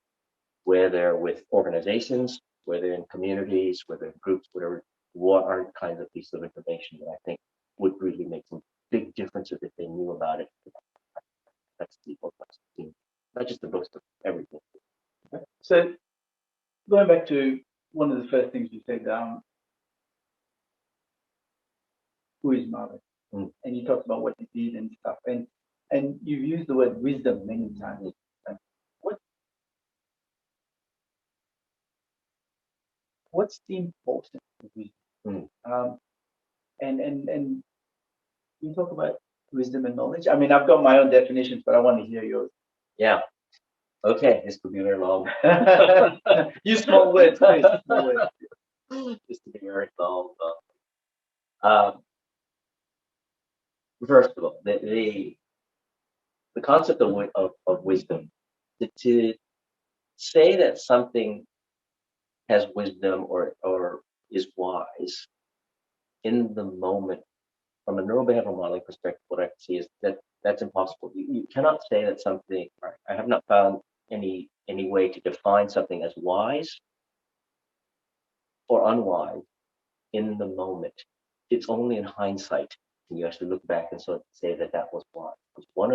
whether with organizations, whether in communities, whether in groups, whatever, what are kinds of pieces of information that I think would really make some big differences if they knew about it. That's the book, not just the books, but everything. So going back to one of the first things you said, who is Marvin? And you talked about what he did and stuff, and you've used the word wisdom many times. What's the importance of wisdom? And you talk about wisdom and knowledge. I mean, I've got my own definitions, but I want to hear yours. Yeah. Okay, this could be very long. Use small words, please. Small words. This could be very long. First of all, the concept of wisdom, to say that something has wisdom or is wise in the moment. From a neurobehavioral modeling perspective, what I can see is that that's impossible. You cannot say that something, I have not found any way to define something as wise or unwise in the moment. It's only in hindsight can you actually look back and sort of say that that was wise. One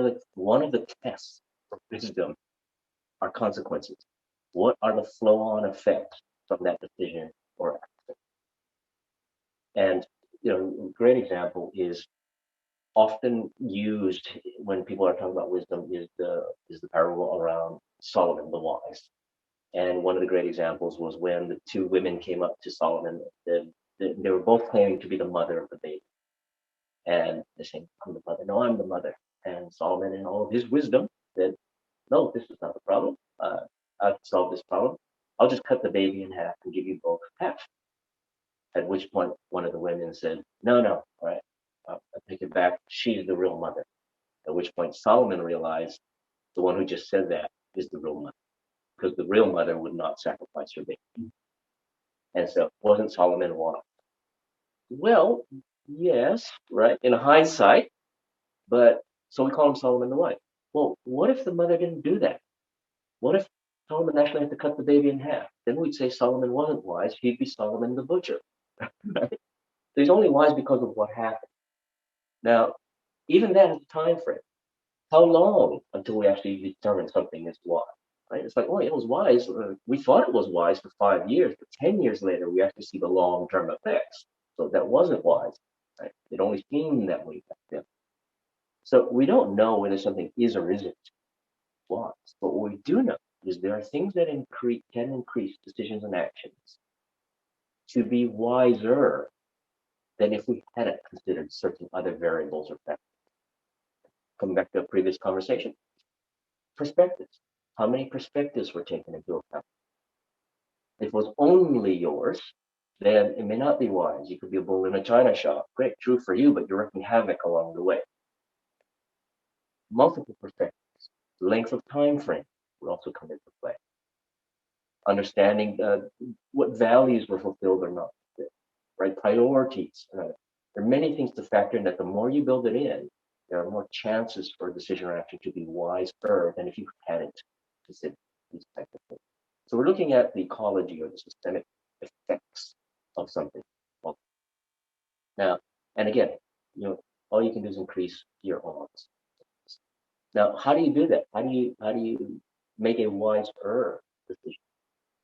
of the tests for wisdom are consequences. What are the flow-on effects from that decision or action? And a great example is often used when people are talking about wisdom is the parable around Solomon the wise. And one of the great examples was when the two women came up to Solomon. They were both claiming to be the mother of the baby. And they're saying, I'm the mother. No, I'm the mother. And Solomon, in all of his wisdom, said, no, this is not the problem. I've solved this problem. I'll just cut the baby in half and give you both half. At which point, one of the women said, no, all right, I take it back. She's the real mother. At which point, Solomon realized the one who just said that is the real mother, because the real mother would not sacrifice her baby. And so, wasn't Solomon wise? Well, yes, right, in hindsight, but so we call him Solomon the wise. Well, what if the mother didn't do that? What if Solomon actually had to cut the baby in half? Then we'd say Solomon wasn't wise. He'd be Solomon the butcher. Right? So he's only wise because of what happened. Now, even that has a time frame. How long until we actually determine something is wise? Right? It's like, oh, it was wise. We thought it was wise for 5 years, but 10 years later, we actually see the long-term effects. So that wasn't wise. Right? It only seemed that way back then. So we don't know whether something is or isn't wise. But what we do know is there are things that can increase decisions and actions to be wiser than if we hadn't considered certain other variables or factors. Coming back to a previous conversation, perspectives. How many perspectives were taken into account? If it was only yours, then it may not be wise. You could be a bull in a china shop. Great, true for you, but you're wreaking havoc along the way. Multiple perspectives. Length of time frame would also come into play. Understanding what values were fulfilled or not, right? Priorities. There are many things to factor in that the more you build it in, there are more chances for a decision or action to be wiser than if you hadn't considered these types of things. So we're looking at the ecology or the systemic effects of something. Well, now, and again, all you can do is increase your odds. Now, how do you do that? How do you make a wiser decision?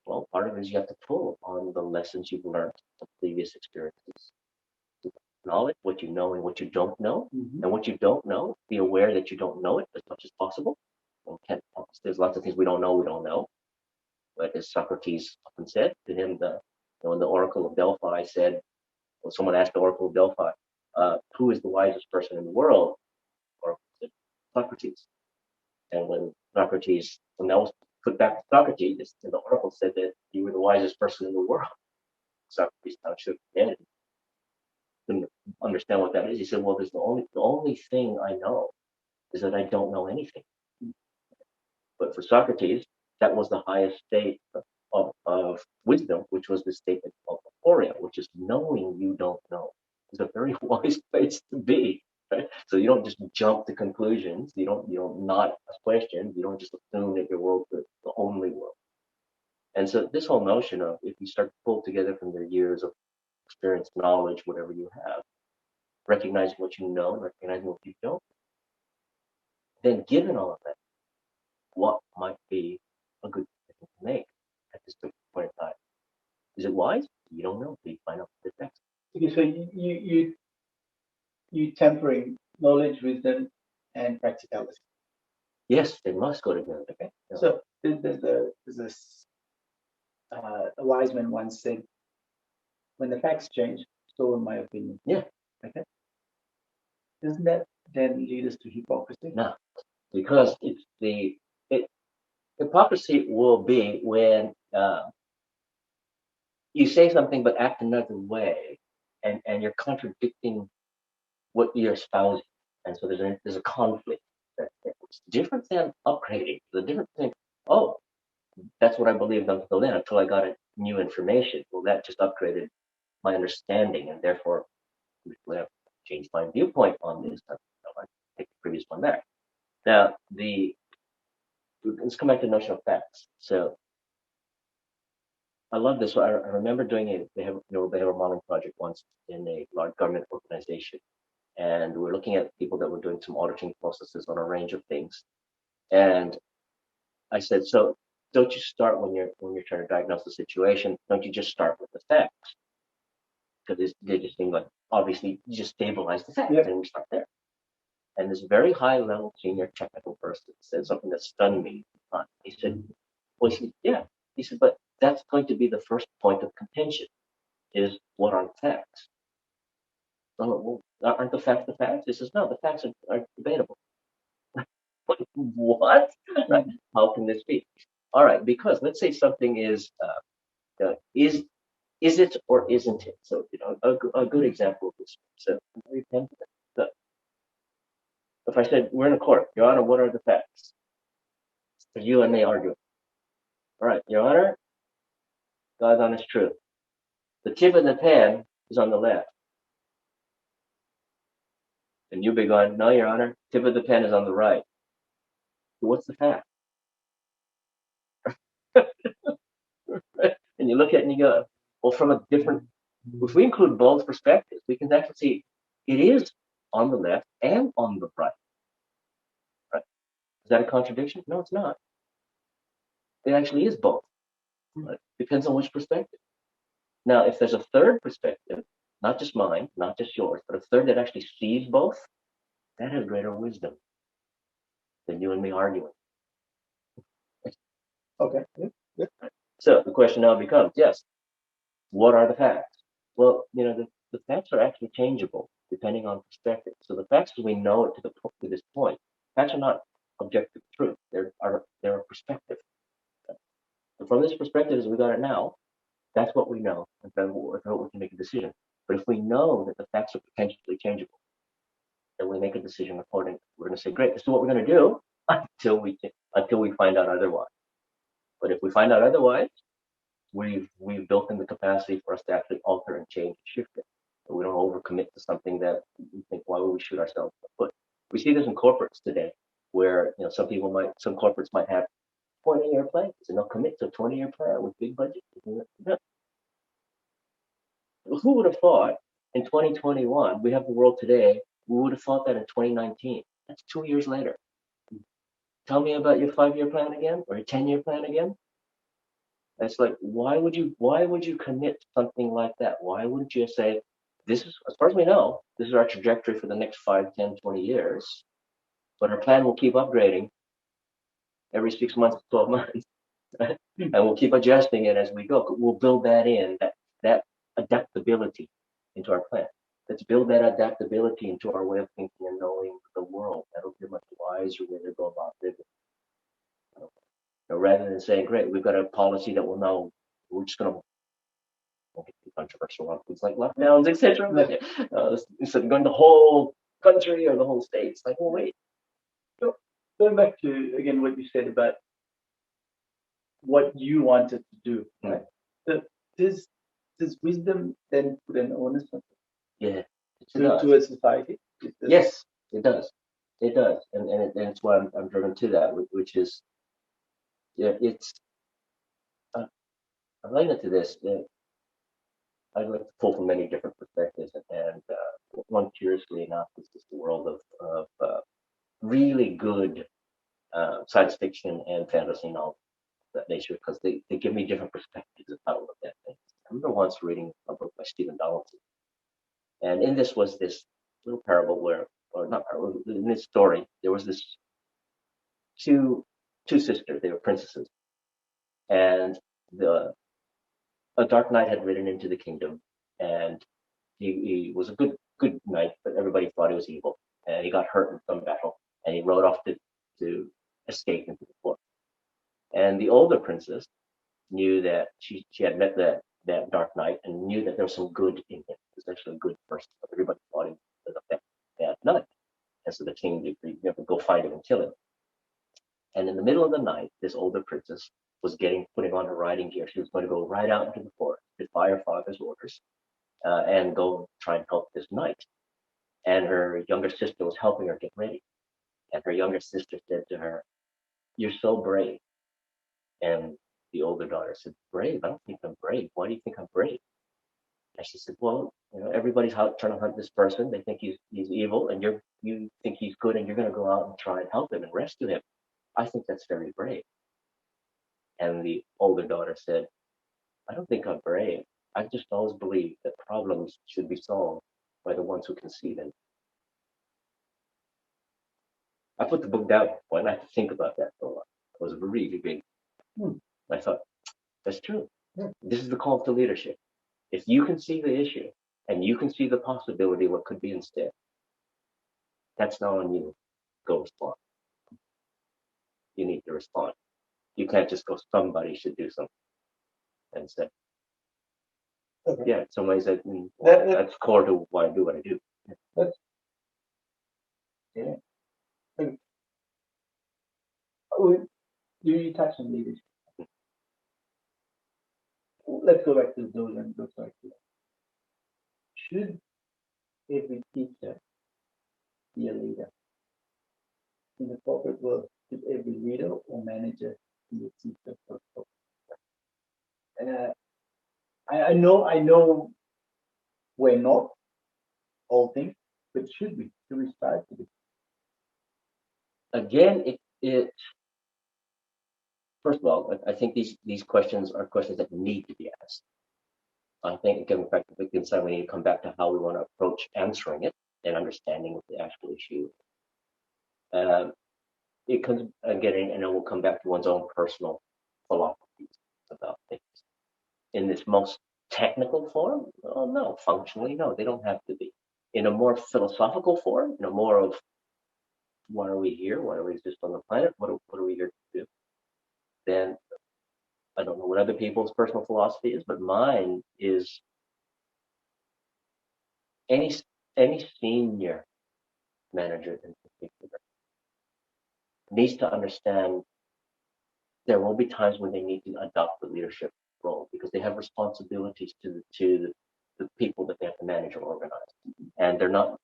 Well, part of it is you have to pull on the lessons you've learned from previous experiences. Knowledge, what you know and what you don't know. Mm-hmm. And what you don't know, be aware that you don't know it as much as possible. There's lots of things we don't know. But as Socrates often said to him, when the Oracle of Delphi said, when someone asked the Oracle of Delphi, who is the wisest person in the world? Oracle said, Socrates. And when that was put back to Socrates, the Oracle said that you were the wisest person in the world. Socrates now shook his head, didn't understand what that is. He said, well, there's the only thing I know is that I don't know anything. But for Socrates, that was the highest state of wisdom, which was the statement of aporia, which is knowing you don't know. It's a very wise place to be. Right? So you don't just jump to conclusions. You don't not ask questions. You don't just assume that your world is the only world. And so this whole notion of if you start to pull together from your years of experience, knowledge, whatever you have, recognizing what you know and recognizing what you don't, then given all of that, what might be a good decision to make at this point in time? Is it wise? You don't know. You find out the next. Okay, so you tempering knowledge, wisdom, and practicality. Yes, they must go together. Okay. So there's a wise man once said, "When the facts change, so will my opinion." Yeah. Okay. Doesn't that then lead us to hypocrisy? No, because hypocrisy will be when you say something but act another way, and you're contradicting what you're espousing, and so there's a conflict. It's different than upgrading. The different thing. Oh, that's what I believed until then, until I got new information. Well, that just upgraded my understanding, and therefore we have changed my viewpoint on this. I take the previous one back. Now, let's come back to the notion of facts. So I love this. I remember doing a Neuro-Behavioural Modelling project once in a large government organization, and we were looking at people that were doing some auditing processes on a range of things. And I said, so don't you start when you're trying to diagnose the situation? Don't you just start with the facts? Because they just think like, obviously, you just stabilize the facts and we start there. And this very high level senior technical person said something that stunned me. He said, well, yeah. He said, but that's going to be the first point of contention, is what are the facts? Oh, well, aren't the facts the facts? He says, no, the facts are debatable. What? Right? How can this be? All right, because let's say something is it or isn't it? So, a good example of this. So, if I said, we're in a court, Your Honor, what are the facts? You and me arguing. All right, Your Honor, God's honest truth. The tip of the pen is on the left. And you be going, no, Your Honor, tip of the pen is on the right. So what's the fact? And you look at it and you go, well, from a different, if we include both perspectives, we can actually see it is on the left and on the right. Right? Is that a contradiction? No, it's not. It actually is both. Right? Depends on which perspective. Now, if there's a third perspective, not just mine, not just yours, but a third that actually sees both, that has greater wisdom than you and me arguing. Okay. Yeah. So the question now becomes, yes, what are the facts? Well, the facts are actually changeable depending on perspective. So the facts as we know it to this point, facts are not objective truth. They're a perspective. And from this perspective as we got it now, that's what we know, and then we can make a decision. But if we know that the facts are potentially changeable, then we make a decision accordingly. We're going to say, great, this is what we're going to do until we find out otherwise. But if we find out otherwise, we've built in the capacity for us to actually alter and change and shift it. So we don't overcommit to something that we think, why would we shoot ourselves in the foot? We see this in corporates today, where some corporates might have 20-year plans, and they'll commit to a 20-year plan with big budgets. Who would have thought in 2021, we have the world today, who would have thought that in 2019? That's 2 years later. Tell me about your 5-year plan again, or your 10-year plan again. It's like, why would you commit to something like that? Why wouldn't you say, this is, as far as we know, this is our trajectory for the next 5, 10, 20 years, but our plan will keep upgrading every 6 months, 12 months, right? And we'll keep adjusting it as we go. We'll build that in, that adaptability into our plan. Let's build that adaptability into our way of thinking and knowing the world. That'll be a much wiser way to go about living. Rather than saying, great, we've got a policy that will know we're just going to get too controversial on things like lockdowns, etc. Instead of going the whole country or the whole state, it's like, well, wait. So going back to again what you said about what you wanted to do, right? So does wisdom then put an onus on to a society? Yes, it does. It does, and it's why I'm driven to that, which is, it's. I'm related to this. I'd like to pull from many different perspectives, and one, curiously enough, is just the world of really good science fiction and fantasy novels of that nature, because they give me different perspectives of how to look at things. I remember once reading a book by Stephen Donaldson, and in this was this little parable in this story, there was this two sisters, they were princesses, and a dark knight had ridden into the kingdom, and he was a good knight, but everybody thought he was evil, and he got hurt in some battle, and he rode off to escape into the forest. And the older princess knew that she had met that dark knight and knew that there was some good in him. He was actually a good person, but everybody thought he was a bad knight. And so the king agreed to go find him and kill him. And in the middle of the night, this older princess was putting on her riding gear. She was going to go right out into the forest, defy her father's orders. and go try and help this knight. And her younger sister was helping her get ready. And her younger sister said to her, "You're so brave." And the older daughter said, "Brave? I don't think I'm brave. Why do you think I'm brave?" And she said, "Well, everybody's trying to hunt this person. They think he's evil, and you think he's good, and you're going to go out and try and help him and rescue him. I think that's very brave." And the older daughter said, "I don't think I'm brave. I've just always believed that problems should be solved by the ones who can see them." I put the book down and I had to think about that for a while. It was really big. I thought, that's true. This is the call to leadership. If you can see the issue and you can see the possibility what could be instead, that's not on you. Go respond. You need to respond. You can't just go, somebody should do something and say, okay. Yeah, in some ways that's core to why I do what I do. Yeah. You touch on leadership. Let's go back to the dojo and go back to that. Should every teacher be a leader? In the corporate world, should every leader or manager be a teacher for corporate? I know we're not all things, but should we? Should we strive to be? Again, first of all, I think these questions are questions that need to be asked. I think, again, back to the inside, we need to come back to how we want to approach answering it and understanding what the actual issue. It comes again, and it will come back to one's own personal philosophies about things. In this most technical form, oh no, functionally, no, they don't have to be. In a more philosophical form, more of why are we here? Why do we exist on the planet? What are we here to do? Then I don't know what other people's personal philosophy is, but mine is any senior manager in particular needs to understand there will be times when they need to adopt the leadership role because they have responsibilities to the people that they have to manage or organize, and they're not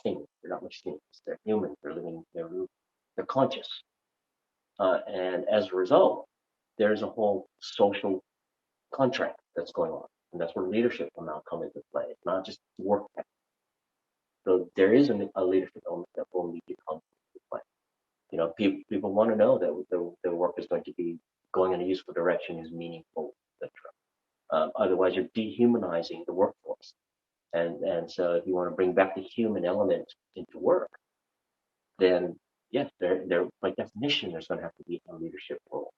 things, they're not machines, they're human, they're living, they're conscious, and as a result, there's a whole social contract that's going on, and that's where leadership will now come into play. It's not just work. So there is a leadership element that will need to come into play. People want to know that their work is going to be going in a useful direction, is meaningful, etc. Otherwise, you're dehumanizing the workforce. And so if you want to bring back the human element into work, then yes, there by definition, there's going to have to be a leadership role.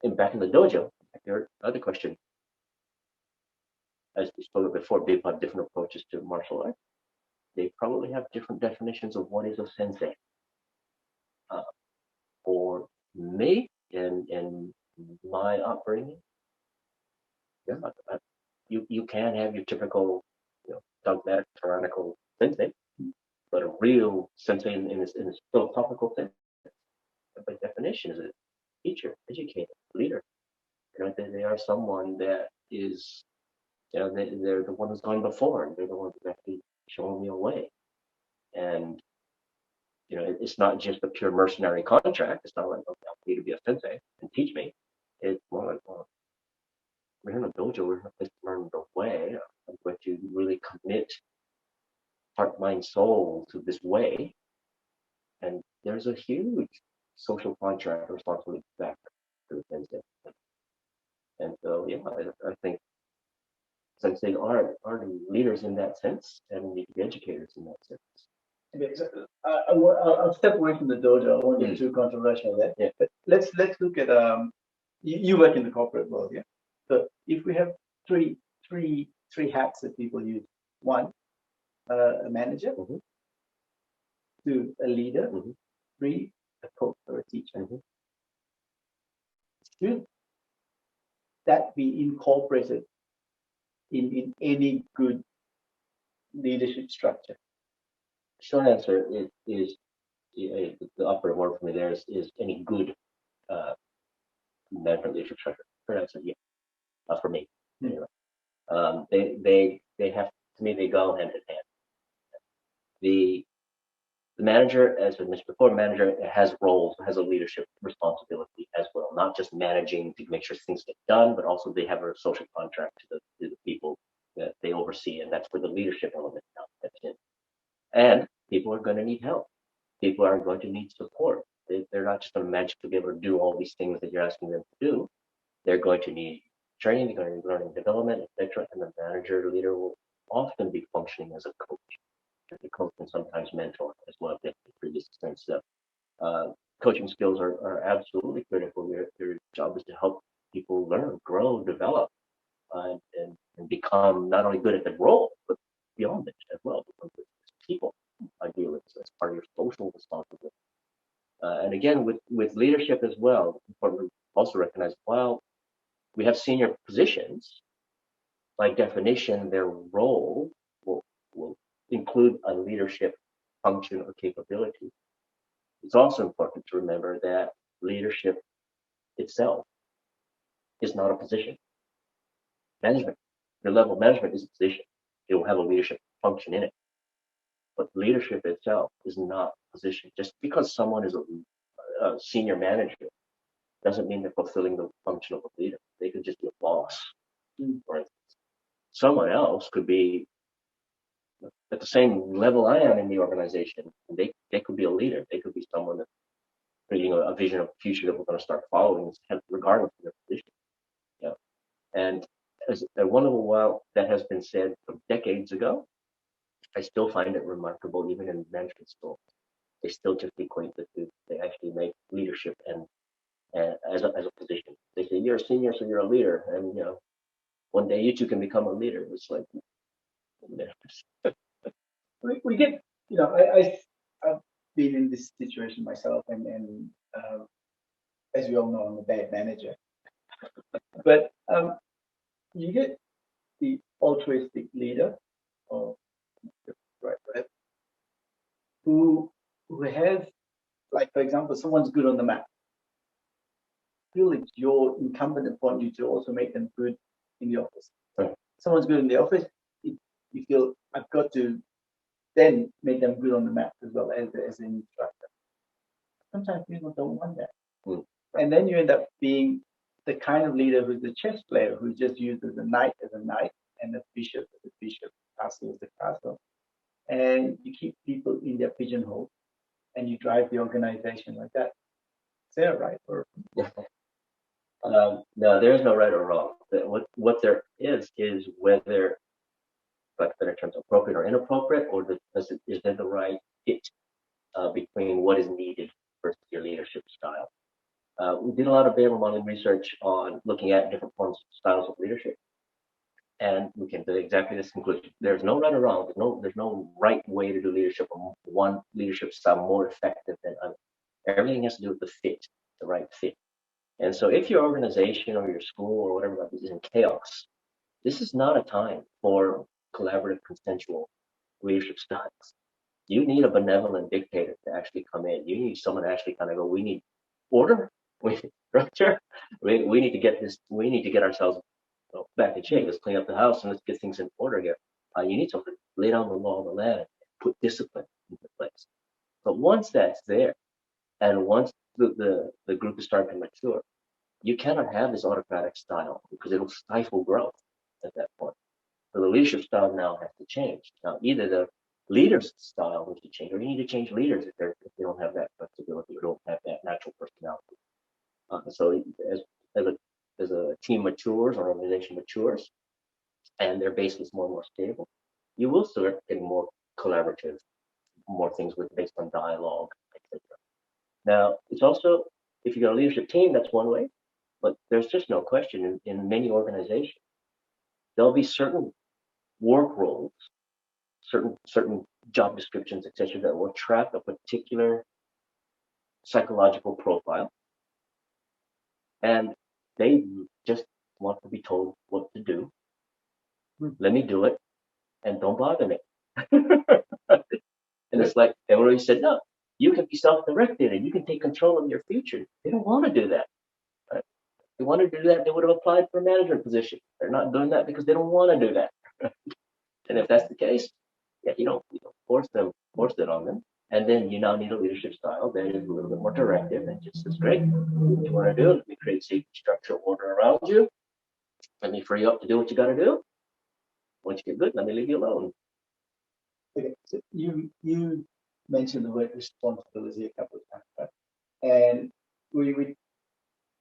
And back in the dojo, your other question, as we spoke before, people have different approaches to martial arts. They probably have different definitions of what is a sensei. For me, in my upbringing, yeah, you can have your typical, dogmatic, tyrannical sensei, but a real sensei in this philosophical sense, by definition, is a teacher, educator, leader. They are someone that is, they're the one who's gone before, and they're the ones who's actually showing me a way. And it's not just a pure mercenary contract. It's not like, okay, I'll need to be a sensei and teach me. It's more like, well, we're in a dojo, we're going to learn the way. I'm going to really commit heart, mind, soul to this way. And there's a huge social contract responsibility back to the sensei. And so, yeah, I think senseis are leaders in that sense, and need to be educators in that sense. Okay, so I'll step away from the dojo. I won't get too controversial there. Yeah. But let's look at you work in the corporate world, yeah. So if we have three hats that people use: one, a manager; two, a leader; three, a coach or a teacher. Should that be incorporated in any good leadership structure? Short answer is the upper word for me there is any good management leadership structure. Short answer, yeah, for me. Anyway. They have, to me, they go hand in hand. The manager, as I mentioned before, manager has roles, has a leadership responsibility as well, not just managing to make sure things get done, but also they have a social contract to the people that they oversee, and that's where the leadership element now steps in. And people are going to need help. People are going to need support. They're not just going to magically be able to do all these things that you're asking them to do. They're going to need training, they're going to need learning development, etc. And the manager, the leader will often be functioning as a coach. The coach can sometimes mentor as well, if the previous experience. So, coaching skills are absolutely critical. Your job is to help people learn, grow, develop, and become not only good at the role, but beyond it as well. Become good as people, ideally, so as part of your social responsibility. And again, with leadership as well, important to also recognize while we have senior positions, by definition, their role will include a leadership function or capability. It's also important to remember that leadership itself is not a position. Management, the level of management is a position. It will have a leadership function in it. But leadership itself is not a position. Just because someone is a senior manager doesn't mean they're fulfilling the function of a leader. They could just be a boss, for instance. Someone else could be at the same level I am in the organization. They could be a leader. They could be someone that's creating a vision of the future that we're going to start following, regardless of their position. Yeah. And as one of the while that has been said from decades ago, I still find it remarkable, even in management school. They still just equate the two. They actually make leadership and as a position. They say you're a senior, so you're a leader, and one day you two can become a leader. It's like We get, I've been in this situation myself, and as we all know, I'm a bad manager. But you get the altruistic leader, or right, who has, like, for example, someone's good on the map. I feel it's your incumbent upon you to also make them good in the office. Right. Someone's good in the office, you feel I've got to then make them good on the map as well as an instructor. Sometimes people don't want that. Mm. And then you end up being the kind of leader who's the chess player who just uses the knight as a knight and the bishop as a bishop, castle as a castle. And you keep people in their pigeonhole and you drive the organization like that. Is that right? Or no, there's no right or wrong. What there is whether, like better terms, appropriate or inappropriate, or is there the right fit between what is needed versus your leadership style. We did a lot of behavioral modeling research on looking at different forms of styles of leadership, and we came to exactly this conclusion: there's no right or wrong. There's no right way to do leadership, or one leadership style more effective than other. Everything has to do with the fit, the right fit. And so, if your organization or your school or whatever is in chaos, this is not a time for collaborative, consensual leadership styles. You need a benevolent dictator to actually come in. You need someone to actually kind of go, we need order, we need structure, we need to get this, we need to get ourselves back in shape. Let's clean up the house and let's get things in order here. You need someone to lay down the law of the land and put discipline into place. But once that's there, and once the group is starting to mature, you cannot have this autocratic style because it'll stifle growth at that point. So the leadership style now has to change. Now, either the leader's style needs to change, or you need to change leaders if they don't have that flexibility or don't have that natural personality. So as a team matures or organization matures, and their base is more and more stable, you will start getting more collaborative, more things based on dialogue, etc. Now, it's also, if you got a leadership team, that's one way, but there's just no question in many organizations, there'll be certain work roles, certain job descriptions, etc., that will attract a particular psychological profile, and they just want to be told what to do. Let me do it, and don't bother me. And it's like everybody said, no, you can be self-directed and you can take control of your future. They don't want to do that. Right? they wanted to do that, they would have applied for a management position. They're not doing that because they don't want to do that. And if that's the case, yeah, you don't force it on them. And then you now need a leadership style that is a little bit more directive and just says, great, what you want to do? Let me create safety, structure, order around you. Let me free you up to do what you got to do. Once you get good, let me leave you alone. Okay, so you mentioned the word responsibility a couple of times, right? And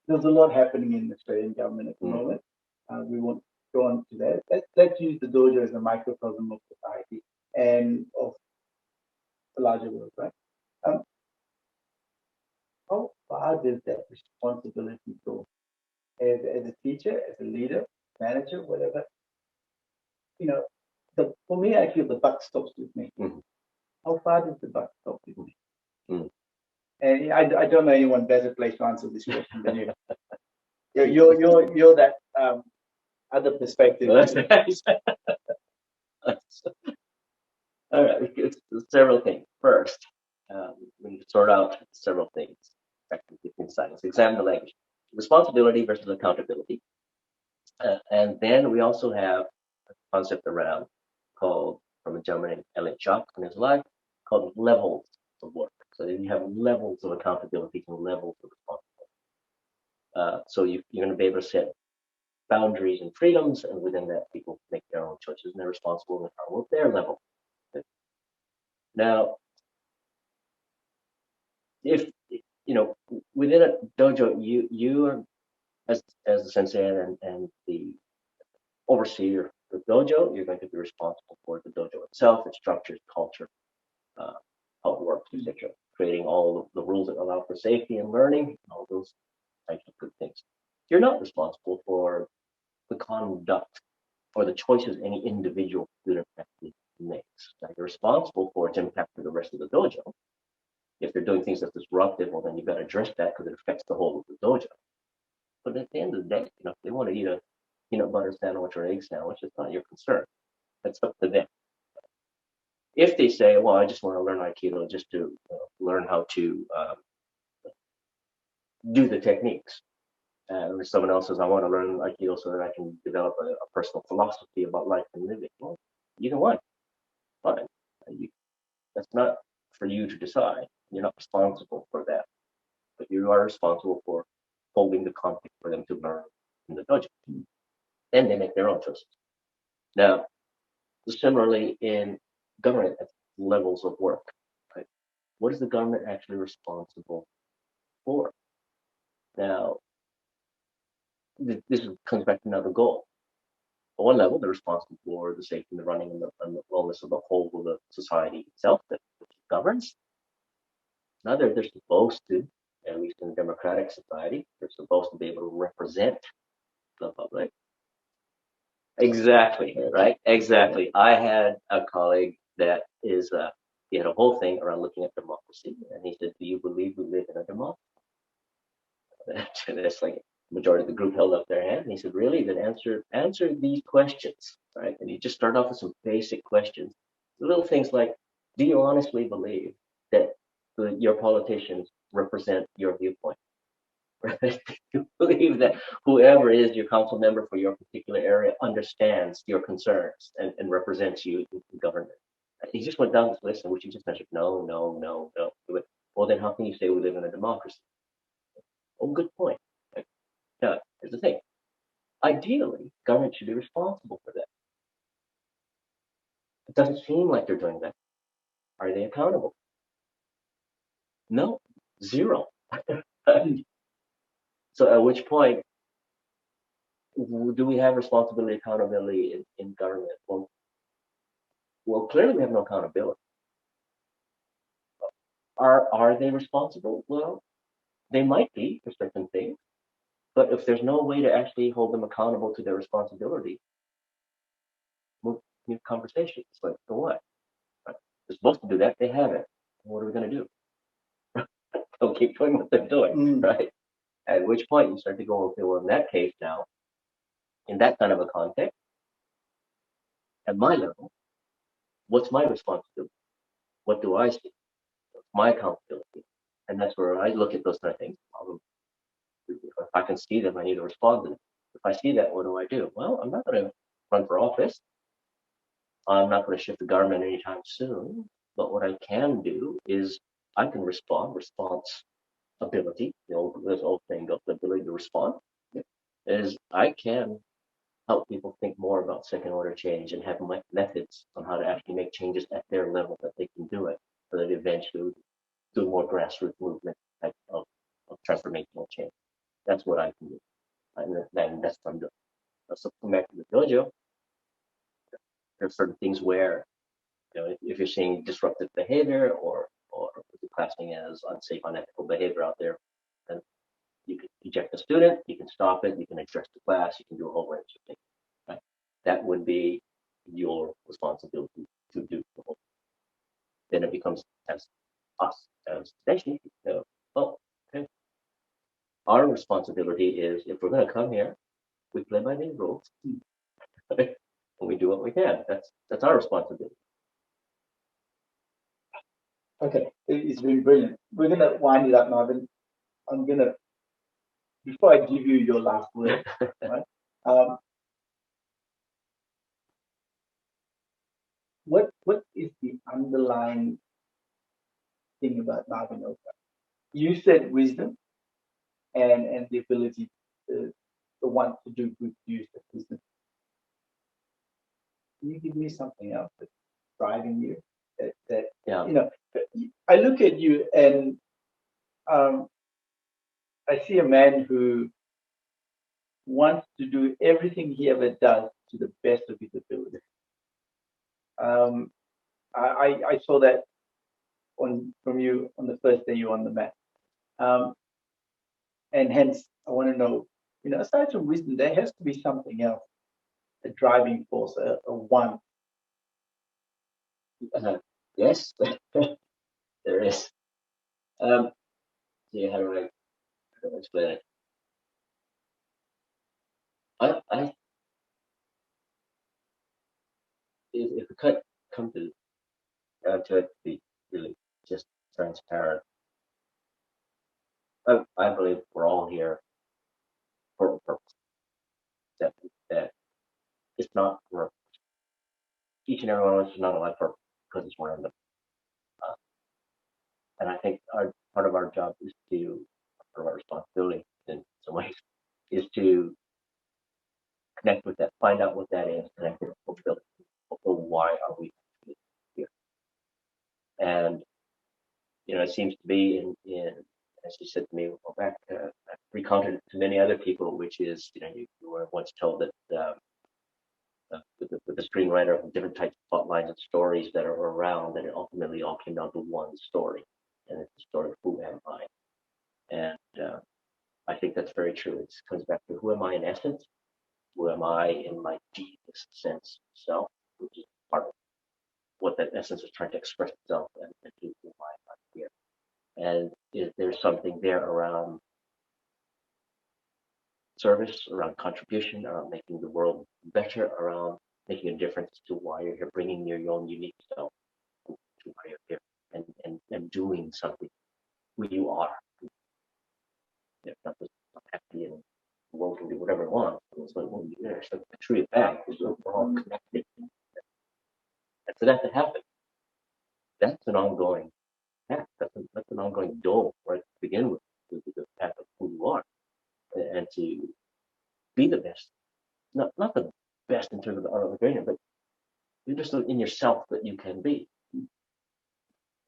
there's a lot happening in the Australian government at the moment. We won't go on to that. Let's use the dojo as a microcosm of society and of the larger world, right? How far does that responsibility go? As a teacher, as a leader, manager, whatever, for me, I feel the buck stops with me. How far does the buck stop with me? And I don't know anyone better placed to answer this question than you. You're that other perspective. All right, it's several things. First, we need to sort out several things. Let's examine the language. Responsibility versus accountability. And then we also have a concept around called, from a gentleman named Elliot Jock in his life, called levels of work. So then you have levels of accountability and levels of responsibility. So you're going to be able to set boundaries and freedoms, and within that, people make their own choices, and they're responsible and accountable at their level. Now, if within a dojo, you are as the sensei and the overseer of the dojo, you're going to be responsible for the dojo itself, its structures, culture, how it works, etc. Creating all the rules that allow for safety and learning, all those types of good things. You're not responsible for the conduct or the choices any individual student actually makes. Now, you're responsible for its impact to the rest of the dojo. If they're doing things that's disruptive, well, then you've got to address that because it affects the whole of the dojo. But at the end of the day, if they want to eat a peanut butter sandwich or egg sandwich, it's not your concern. That's up to them. If they say, well, I just want to learn Aikido just to learn how to do the techniques, or someone else says, I want to learn Aikido so that I can develop a personal philosophy about life and living. Well, either one, fine. That's not for you to decide. You're not responsible for that. But you are responsible for holding the context for them to learn in the dojo. Then they make their own choices. Now, similarly in government levels of work, right? What is the government actually responsible for? Now, this comes back to another goal. At one level, they're responsible for the safety and the running and the wellness of the whole of the society itself that governs. Another, they're supposed to, at least in a democratic society, they're supposed to be able to represent the public. Exactly, right? Exactly. I had a colleague that he had a whole thing around looking at democracy, and he said, do you believe we live in a democracy? And it's like the majority of the group held up their hand, and he said, really? Then answer these questions, right? And he just started off with some basic questions. Little things like, do you honestly believe that your politicians represent your viewpoint? Right? You believe that whoever is your council member for your particular area understands your concerns and represents you in government. He just went down this list in which he just mentioned, no, no, no, no. Went, well, then how can you say we live in a democracy? Oh, good point. Now, here's the thing. Ideally, government should be responsible for that. It doesn't seem like they're doing that. Are they accountable? No, zero. So at which point, do we have responsibility, accountability in government? Well, clearly we have no accountability. Are they responsible? Well, they might be for certain things, but if there's no way to actually hold them accountable to their responsibility, we'll have conversations. Like, for what? They're supposed to do that. They haven't. What are we going to do? They'll keep doing what they're doing, right? At which point you start to go, okay, well, in that case now, in that kind of a context, at my level, what's my responsibility? What do I see? What's my accountability? And that's where I look at those kind of things. If I can see them, I need to respond to them. If I see that, what do I do? Well, I'm not going to run for office. I'm not going to shift the government anytime soon. But what I can do is I can respond. Response ability, this old thing of the ability to respond, is I can help people think more about second order change and have methods on how to actually make changes at their level that they can do it, so that eventually do more grassroots movement type of transformational change. That's what I can do. And that's what I'm doing. So come back to the dojo, there are certain things where, if you're seeing disruptive behavior or classing as unsafe, unethical behavior out there, then you can eject the student, you can stop it, you can address the class, you can do a whole range of things. Right? That would be your responsibility to do the whole. Then it becomes as us as nation. Oh, okay. Our responsibility is, if we're going to come here, we play by these rules, and we do what we can. That's our responsibility. Okay, it's been brilliant. We're gonna wind it up, Marvin. I'm gonna, before I give you your last word, right? What is the underlying thing about Marvin Oka? You said wisdom and the ability to want to do good use of wisdom. Can you give me something else that's driving you? That Yeah. I look at you and I see a man who wants to do everything he ever does to the best of his ability. I saw that from you on the first day you were on the mat. And hence, I want to know, aside from wisdom, there has to be something else, a driving force, a one. Yes, there is. See, how do I explain it? I if we could come to it, to be really just transparent, I believe we're all here for a purpose. That it's not for each and every one of us is not alive for because it's random. Uh, and I think part of our job is part of our responsibility in some ways, is to connect with that, find out what that is, connect with fulfillment. Why are we here? And it seems to be in as you said to me, well, back I've recounted it to many other people, which is you were once told that with the screenwriter of different types of plot lines and stories that are around, that it ultimately all came down to one story, and it's the story of who am I. And I think that's very true. It comes back to who am I in essence, who am I in my deepest sense of self, which is part of what that essence is trying to express itself and do who am I here. And is there something there around service, around contribution, around making the world better, around making a difference to why you're here, bringing your own unique self to why you're here, and doing something who you are. Not just happy and the world can do whatever it wants. It's like, well, there's a true back because we're all connected. And for that to happen, that's an ongoing path. That's an ongoing goal right to begin with, the path of who you are, and to be the best. Not the best in terms of the art of the greater, but you're just in yourself that you can be.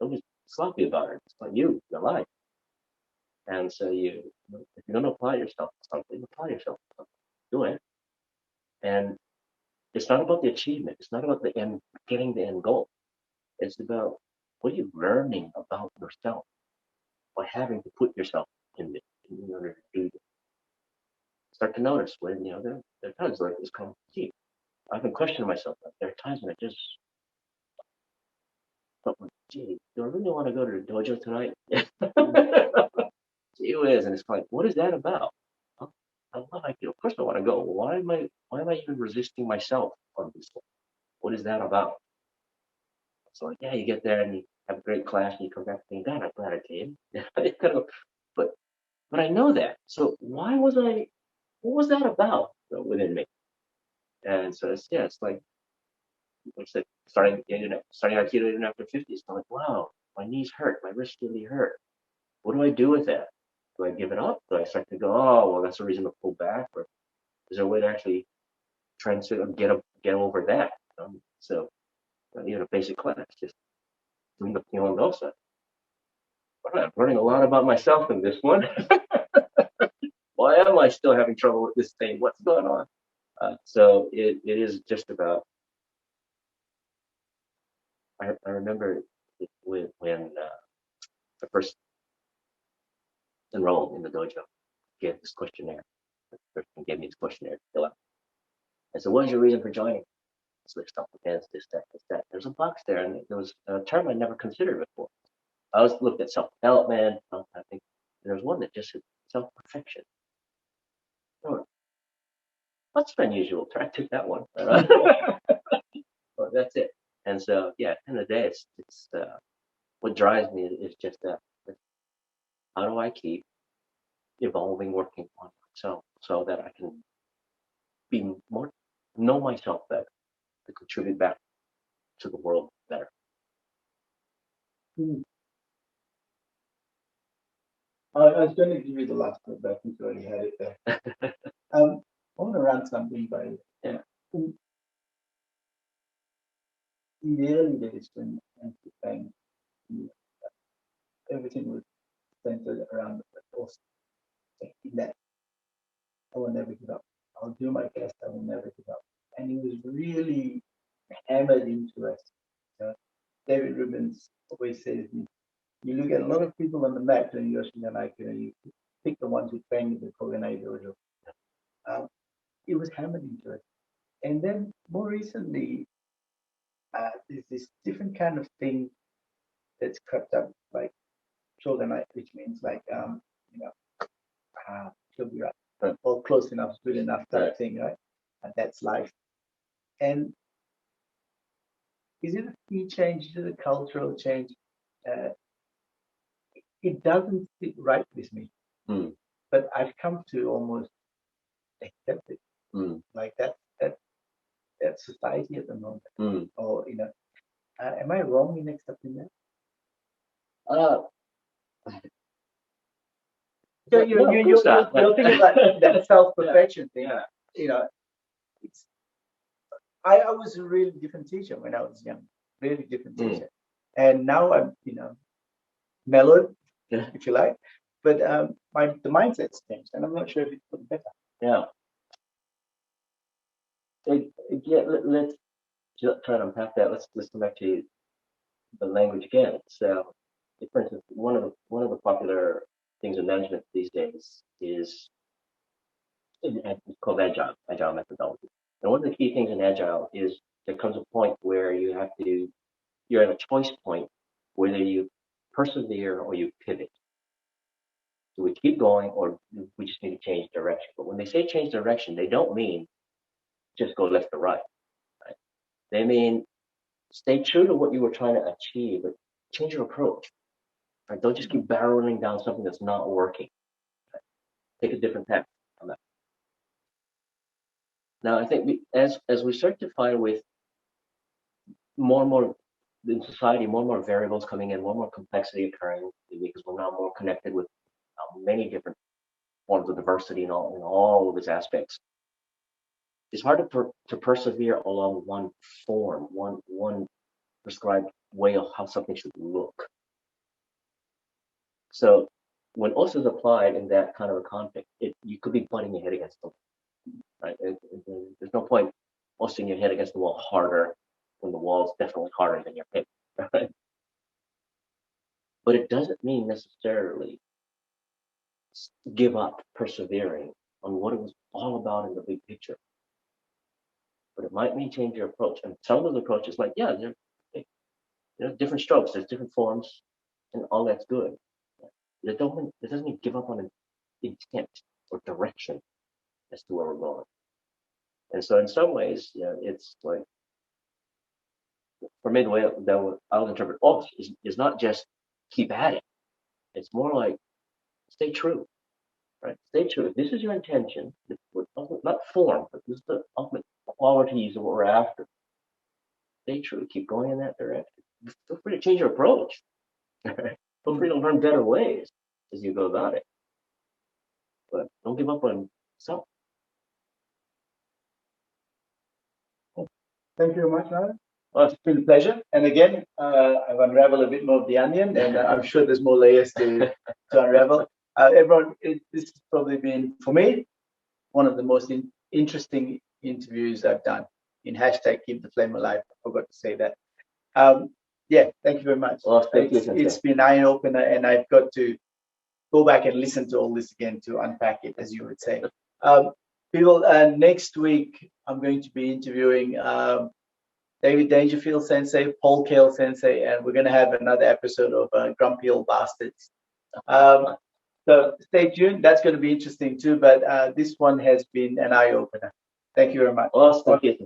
Don't be sloppy about it. It's not you, your life. And so if you're going to apply yourself to something, apply yourself to something. Do it. And it's not about the achievement. It's not about the end, getting the end goal. It's about what are you learning about yourself by having to put yourself in order to do this. Start to notice when, there are times like this come deep. I've been questioning myself. There are times when I just thought, gee, do I really want to go to the dojo tonight? Gee whiz. And it's like, what is that about? I love Aikido. Of course I want to go. Why am I even resisting myself on this one? What is that about? So like, yeah, you get there and you have a great class and you come back thinking, God, I'm glad I came. But But I know that. So what was that about within me? And so it's like I said, starting Aikido even after 50s, I'm like, wow, my knees hurt, my wrists really hurt. What do I do with that? Do I give it up? Do I start to go, oh, well, that's a reason to pull back? Or is there a way to actually try and get over that? So even a basic class, just doing the Pyongosa. I'm learning a lot about myself in this one. Why am I still having trouble with this thing? What's going on? So it is just about. I remember when I first enrolled in the dojo, gave this questionnaire. The person gave me this questionnaire to fill out. I said, "What is your reason for joining?" So there's stuff against this, that, this, that. There's a box there, and there was a term I never considered before. I always looked at self-development. I think there's one that just said self-perfection. Oh, that's an unusual term. I took that one. Well, that's it. And so, yeah, at the end of the day, it's what drives me is just that. How do I keep evolving, working on myself so that I can be more, know myself better, to contribute back to the world better. I was going to give you the last one, but I think you already had it there. I want to run something by you. Yeah. In the early days when Einstein, everything was centered around the force. That I will never give up. I'll do my best. I will never give up. And he was really hammered into us. David Rubens always says, you look at a lot of people on the map doing Yoshi and Aikido, you pick the ones who train with the Koganai Dojo. It was hammered into it. And then more recently, there's this different kind of thing that's crept up, like Shogunai, which means like, she'll be right, or close enough, good enough type thing, right? And that's life. And is it a key change? Is it a cultural change? It doesn't sit right with me, but I've come to almost accept it. Like that's society at the moment. Or am I wrong in accepting that? You're thinking about that self-perfection thing. Yeah. I was a really different teacher when I was young, really different teacher, and now I'm mellowed, if you like, but the mindset's changed, and I'm not sure if it's for the better. Yeah. Let's try to unpack that. Let's come back to the language again. So, for instance, one of the popular things in management these days is it's called agile methodology. And one of the key things in agile is there comes a point where you're at a choice point, whether you persevere or you pivot. So we keep going, or we just need to change direction. But when they say change direction, they don't mean just go left or right. They mean stay true to what you were trying to achieve, but change your approach. Right? Don't just keep barreling down something that's not working. Right? Take a different path on that. Now, I think as we start to find with more and more in society, more and more variables coming in, more and more complexity occurring, because we're now more connected with many different forms of diversity in all of its aspects. It's hard to persevere along one form, one prescribed way of how something should look. So when OSA is applied in that kind of a context, you could be butting your head against them, right? There's no point busting your head against the wall harder when the wall is definitely harder than your head, right? But it doesn't mean necessarily give up persevering on what it was all about in the big picture. But it might mean change your approach. And some of those approaches, like, yeah, they're different strokes, there's different forms, and all that's good. It doesn't mean give up on an intent or direction as to where we're going. And so in some ways, it's like, for me, the way that I'll interpret OS is not just keep at it. It's more like stay true. Right? Stay true. This is your intention. Not form, but this is the ultimate qualities of what we're after. Stay true. Keep going in that direction. Feel free to change your approach. Feel free to learn better ways as you go about it. But don't give up on yourself. Thank you very much, Marvin. Well, it's been a pleasure. And again, I've unraveled a bit more of the onion, and I'm sure there's more layers to unravel. Everyone, this has probably been, for me, one of the most interesting interviews I've done in hashtag Keep the Flame Alive. I forgot to say that. Yeah, thank you very much. Well, it's been eye opener, and I've got to go back and listen to all this again to unpack it, as you would say. People, next week I'm going to be interviewing David Dangerfield Sensei, Paul Kale Sensei, and we're going to have another episode of Grumpy Old Bastards. So stay tuned. That's going to be interesting too. But this one has been an eye opener. Thank you very much. Well, thank you.